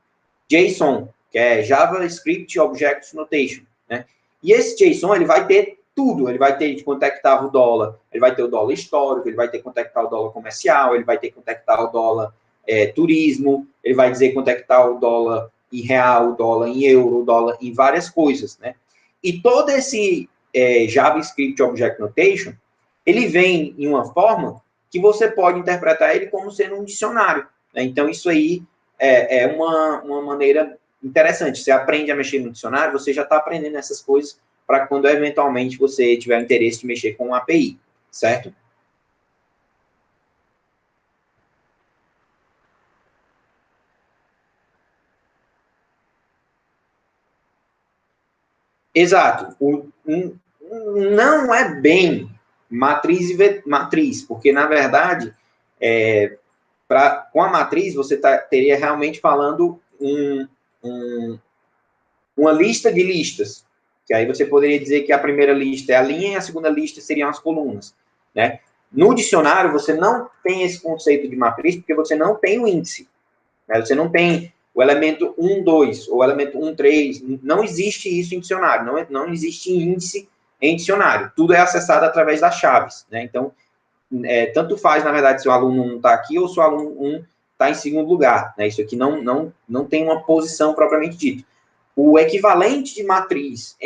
JSON, que é JavaScript Object Notation, né? E esse JSON, ele vai ter tudo, ele vai ter quanto é que estava o dólar, ele vai ter o dólar histórico, ele vai ter quanto é que está o dólar comercial, ele vai ter quanto é que está o dólar turismo, ele vai dizer quanto é que está o dólar em real, o dólar em euro, o dólar em várias coisas, né? E todo esse JavaScript Object Notation, ele vem em uma forma que você pode interpretar ele como sendo um dicionário, né? Então, isso aí é uma maneira interessante. Você aprende a mexer no dicionário, você já está aprendendo essas coisas para quando, eventualmente, você tiver interesse de mexer com uma API, certo? Exato. Não é bem matriz e matriz, porque, na verdade, com a matriz, você teria realmente falando uma lista de listas, que aí você poderia dizer que a primeira lista é a linha e a segunda lista seriam as colunas, né? No dicionário, você não tem esse conceito de matriz, porque você não tem o índice, né? Você não tem o elemento 1, 2, ou o elemento 1, 3, não existe isso em dicionário, não existe índice em dicionário, tudo é acessado através das chaves, né? Então, tanto faz, na verdade, se o aluno 1 está aqui ou se o aluno 1 está em segundo lugar, né? Isso aqui não tem uma posição propriamente dita. O equivalente de matriz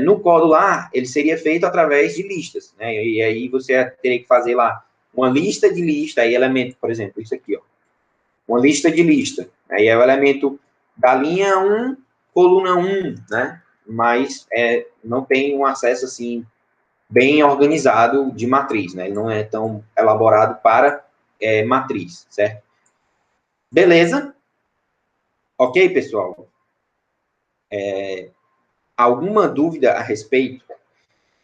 no Codular, ele seria feito através de listas, né? E aí você teria que fazer lá uma lista de lista, aí elemento, por exemplo, isso aqui, ó. Uma lista de lista. Aí é o elemento da linha 1, coluna 1, né? Mas não tem um acesso, assim, bem organizado de matriz, né? Ele não é tão elaborado para matriz, certo? Beleza? Ok, pessoal? Alguma dúvida a respeito?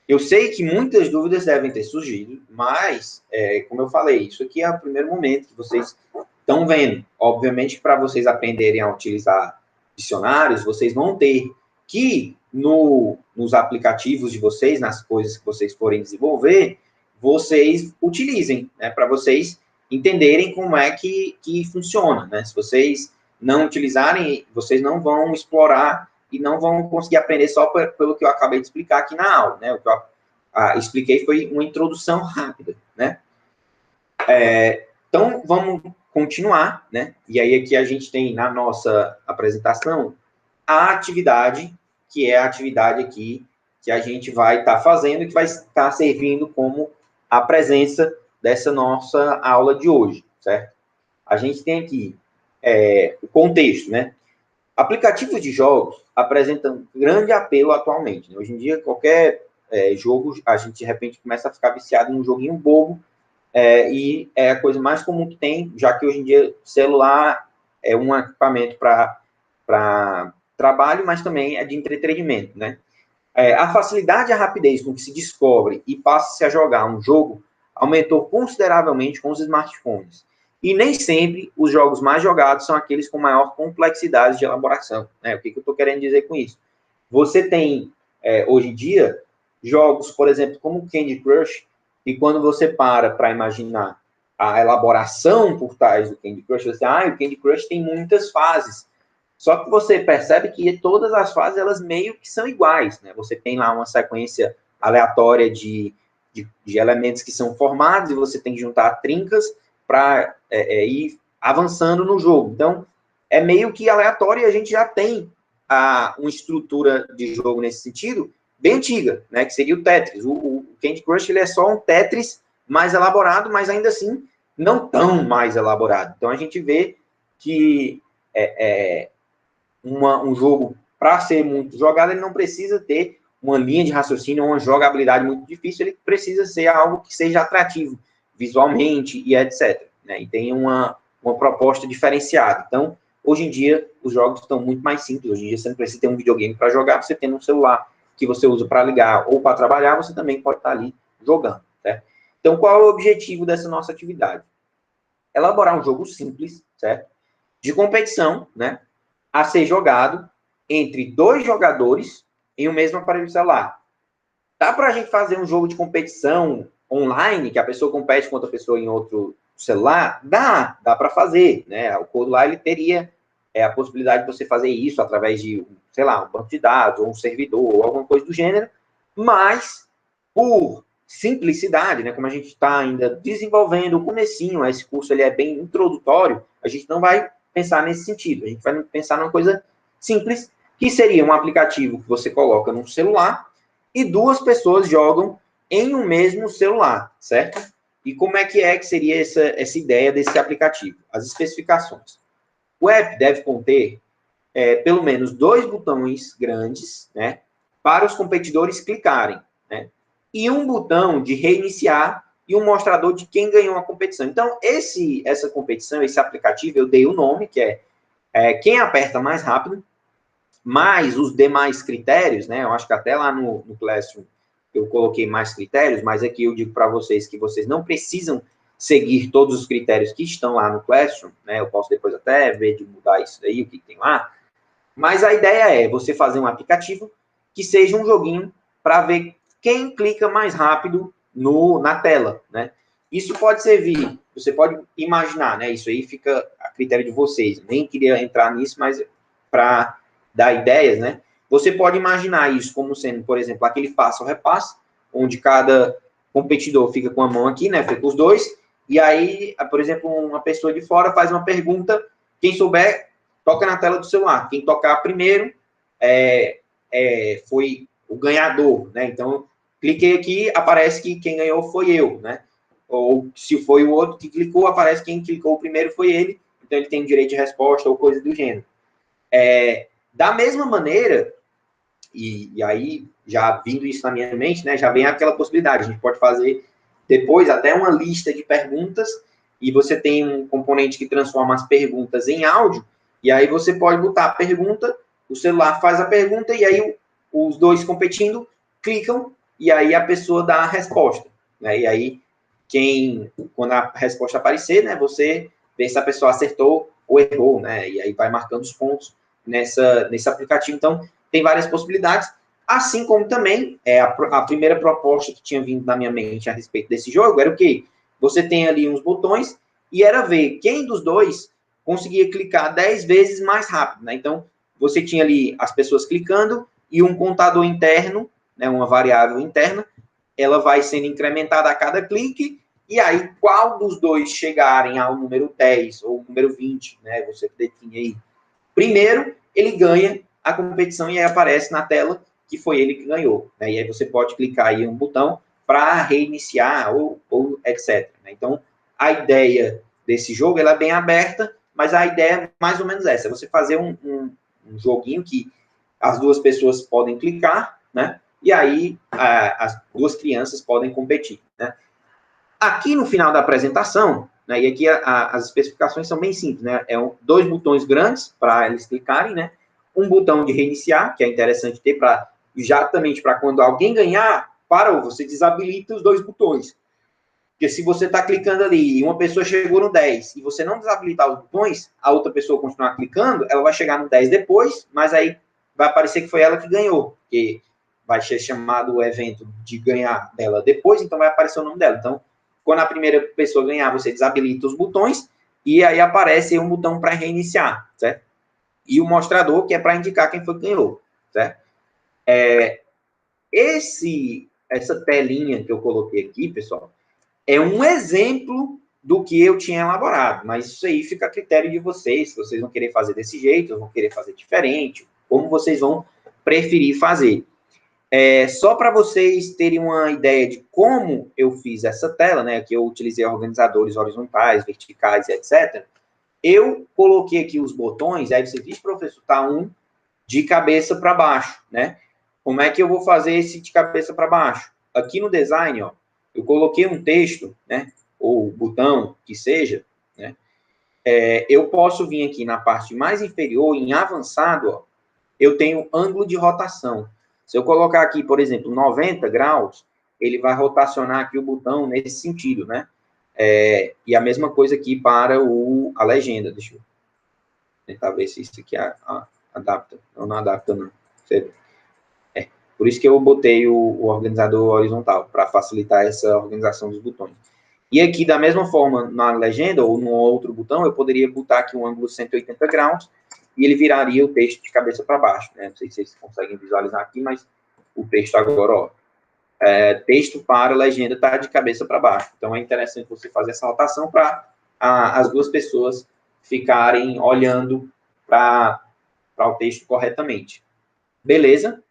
Eu sei que muitas dúvidas devem ter surgido, mas, como eu falei, isso aqui é o primeiro momento que vocês estão vendo. Obviamente, para vocês aprenderem a utilizar dicionários, vocês vão ter que, nos aplicativos de vocês, nas coisas que vocês forem desenvolver, vocês utilizem, né, para vocês entenderem como é que funciona, né? Se vocês não utilizarem, vocês não vão explorar e não vão conseguir aprender só pelo que eu acabei de explicar aqui na aula, né? O que eu expliquei foi uma introdução rápida, né? Então, vamos continuar, né? E aí aqui a gente tem na nossa apresentação a atividade, que é a atividade aqui que a gente vai estar fazendo, que vai estar servindo como a presença dessa nossa aula de hoje, certo? A gente tem aqui o contexto, né? Aplicativos de jogos apresentam grande apelo atualmente, né? Hoje em dia, qualquer jogo, a gente de repente começa a ficar viciado num joguinho bobo, e é a coisa mais comum que tem, já que hoje em dia celular é um equipamento para trabalho, mas também é de entretenimento, né? A facilidade e a rapidez com que se descobre e passa-se a jogar um jogo aumentou consideravelmente com os smartphones. E nem sempre os jogos mais jogados são aqueles com maior complexidade de elaboração, né? O que eu estou querendo dizer com isso? Você tem, hoje em dia, jogos, por exemplo, como o Candy Crush, e quando você para imaginar a elaboração por trás do Candy Crush, você o Candy Crush tem muitas fases. Só que você percebe que todas as fases, elas meio que são iguais, né? Você tem lá uma sequência aleatória de elementos que são formados, e você tem que juntar trincas para ir avançando no jogo. Então, é meio que aleatório, e a gente já tem uma estrutura de jogo nesse sentido bem antiga, né? Que seria o Tetris. O Candy Crush, ele é só um Tetris mais elaborado, mas ainda assim não tão mais elaborado. Então, a gente vê que um jogo, para ser muito jogado, ele não precisa ter uma linha de raciocínio, uma jogabilidade muito difícil, ele precisa ser algo que seja atrativo visualmente e etc. Né? E tem uma proposta diferenciada. Então, hoje em dia, os jogos estão muito mais simples. Hoje em dia, você não precisa ter um videogame para jogar, você tem um celular que você usa para ligar ou para trabalhar, você também pode estar ali jogando. Certo? Então, qual é o objetivo dessa nossa atividade? Elaborar um jogo simples, certo? De competição, né? A ser jogado entre 2 jogadores em um mesmo aparelho celular. Dá para a gente fazer um jogo de competição online, que a pessoa compete com outra pessoa em outro celular? Dá para fazer, né? O Codular, ele teria a possibilidade de você fazer isso através de, sei lá, um banco de dados, ou um servidor, ou alguma coisa do gênero, mas, por simplicidade, né, como a gente está ainda desenvolvendo o comecinho, esse curso ele é bem introdutório, a gente não vai pensar nesse sentido. A gente vai pensar numa coisa simples, que seria um aplicativo que você coloca no celular e 2 pessoas jogam em um mesmo celular, certo? E como é que seria essa ideia desse aplicativo? As especificações. O app deve conter pelo menos 2 botões grandes, né, para os competidores clicarem, né? E um botão de reiniciar e um mostrador de quem ganhou a competição. Então, essa competição, esse aplicativo, eu dei o nome, que é quem aperta mais rápido, mais os demais critérios, né? Eu acho que até lá no Classroom eu coloquei mais critérios, mas aqui eu digo para vocês que vocês não precisam seguir todos os critérios que estão lá no Classroom, né? Eu posso depois até ver de mudar isso daí, o que tem lá. Mas a ideia é você fazer um aplicativo que seja um joguinho para ver quem clica mais rápido na tela, né? Isso pode servir, você pode imaginar, né? Isso aí fica a critério de vocês. Nem queria entrar nisso, mas para dar ideias, né? Você pode imaginar isso como sendo, por exemplo, aquele passo ou repasse, onde cada competidor fica com a mão aqui, né? Fica com os dois, e aí, por exemplo, uma pessoa de fora faz uma pergunta, quem souber, toca na tela do celular. Quem tocar primeiro foi o ganhador, né? Então, cliquei aqui, aparece que quem ganhou foi eu, né? Ou se foi o outro que clicou, aparece quem clicou primeiro foi ele, então ele tem direito de resposta ou coisa do gênero. Da mesma maneira, e aí, já vindo isso na minha mente, né, já vem aquela possibilidade, a gente pode fazer depois até uma lista de perguntas, e você tem um componente que transforma as perguntas em áudio, e aí você pode botar a pergunta, o celular faz a pergunta, e aí os dois competindo clicam, e aí a pessoa dá a resposta, né, e aí quando a resposta aparecer, né, você vê se a pessoa acertou ou errou, né, e aí vai marcando os pontos nesse aplicativo. Então, tem várias possibilidades, assim como também a primeira proposta que tinha vindo na minha mente a respeito desse jogo era o quê? Você tem ali uns botões e era ver quem dos dois conseguia clicar 10 vezes mais rápido, né? Então, você tinha ali as pessoas clicando e um contador interno, né, uma variável interna, ela vai sendo incrementada a cada clique, e aí qual dos dois chegarem ao número 10 ou número 20, né, você define aí primeiro, ele ganha a competição e aí aparece na tela que foi ele que ganhou, né? E aí você pode clicar aí um botão para reiniciar ou etc. Né? Então, a ideia desse jogo ela é bem aberta, mas a ideia é mais ou menos essa, é você fazer um joguinho que as duas pessoas podem clicar, né? E aí as duas crianças podem competir, né? Aqui no final da apresentação, né, e aqui as especificações são bem simples, né? Dois botões grandes para eles clicarem, né? Um botão de reiniciar, que é interessante ter exatamente para quando alguém ganhar, você desabilita os dois botões. Porque se você está clicando ali e uma pessoa chegou no 10 e você não desabilitar os botões, a outra pessoa continuar clicando, ela vai chegar no 10 depois, mas aí vai aparecer que foi ela que ganhou, porque vai ser chamado o evento de ganhar dela depois, então vai aparecer o nome dela. Então, quando a primeira pessoa ganhar, você desabilita os botões e aí aparece um botão para reiniciar, certo? E o mostrador, que é para indicar quem foi que ganhou, certo? Essa telinha que eu coloquei aqui, pessoal, é um exemplo do que eu tinha elaborado, mas isso aí fica a critério de vocês, se vocês vão querer fazer desse jeito, vão querer fazer diferente, como vocês vão preferir fazer. Só para vocês terem uma ideia de como eu fiz essa tela, né, que eu utilizei organizadores horizontais, verticais, etc., eu coloquei aqui os botões, aí você diz, professor, tá um de cabeça para baixo, né? Como é que eu vou fazer esse de cabeça para baixo? Aqui no design, ó, eu coloquei um texto, né, ou botão, que seja, né, eu posso vir aqui na parte mais inferior, em avançado, ó, eu tenho ângulo de rotação. Se eu colocar aqui, por exemplo, 90 graus, ele vai rotacionar aqui o botão nesse sentido, né? E a mesma coisa aqui para a legenda. Deixa eu tentar ver se isso aqui adapta. Não adapta, não. Por isso que eu botei o organizador horizontal, para facilitar essa organização dos botões. E aqui, da mesma forma, na legenda, ou no outro botão, eu poderia botar aqui um ângulo 180 graus, e ele viraria o texto de cabeça para baixo, né? Não sei se vocês conseguem visualizar aqui, mas o texto agora, ó, texto para legenda está de cabeça para baixo. Então, é interessante você fazer essa rotação para as duas pessoas ficarem olhando para o texto corretamente. Beleza?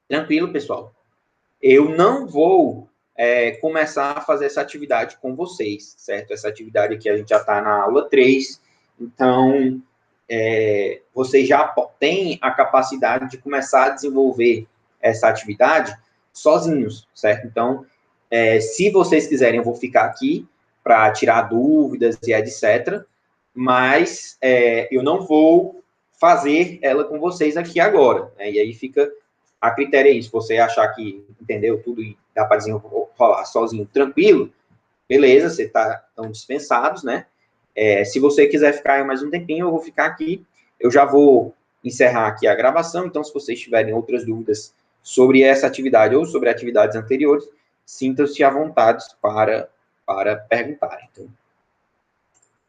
Tranquilo, pessoal. Eu não vou começar a fazer essa atividade com vocês, certo? Essa atividade aqui a gente já está na aula 3, então vocês já têm a capacidade de começar a desenvolver essa atividade sozinhos, certo? Então, se vocês quiserem, eu vou ficar aqui para tirar dúvidas e etc., mas eu não vou fazer ela com vocês aqui agora, né? E aí fica a critério aí, se você achar que entendeu tudo e dá para desenrolar sozinho, tranquilo, beleza, você estão dispensados, né? Se você quiser ficar mais um tempinho, eu vou ficar aqui, eu já vou encerrar aqui a gravação, então se vocês tiverem outras dúvidas sobre essa atividade ou sobre atividades anteriores, sintam-se à vontade para perguntar. Então,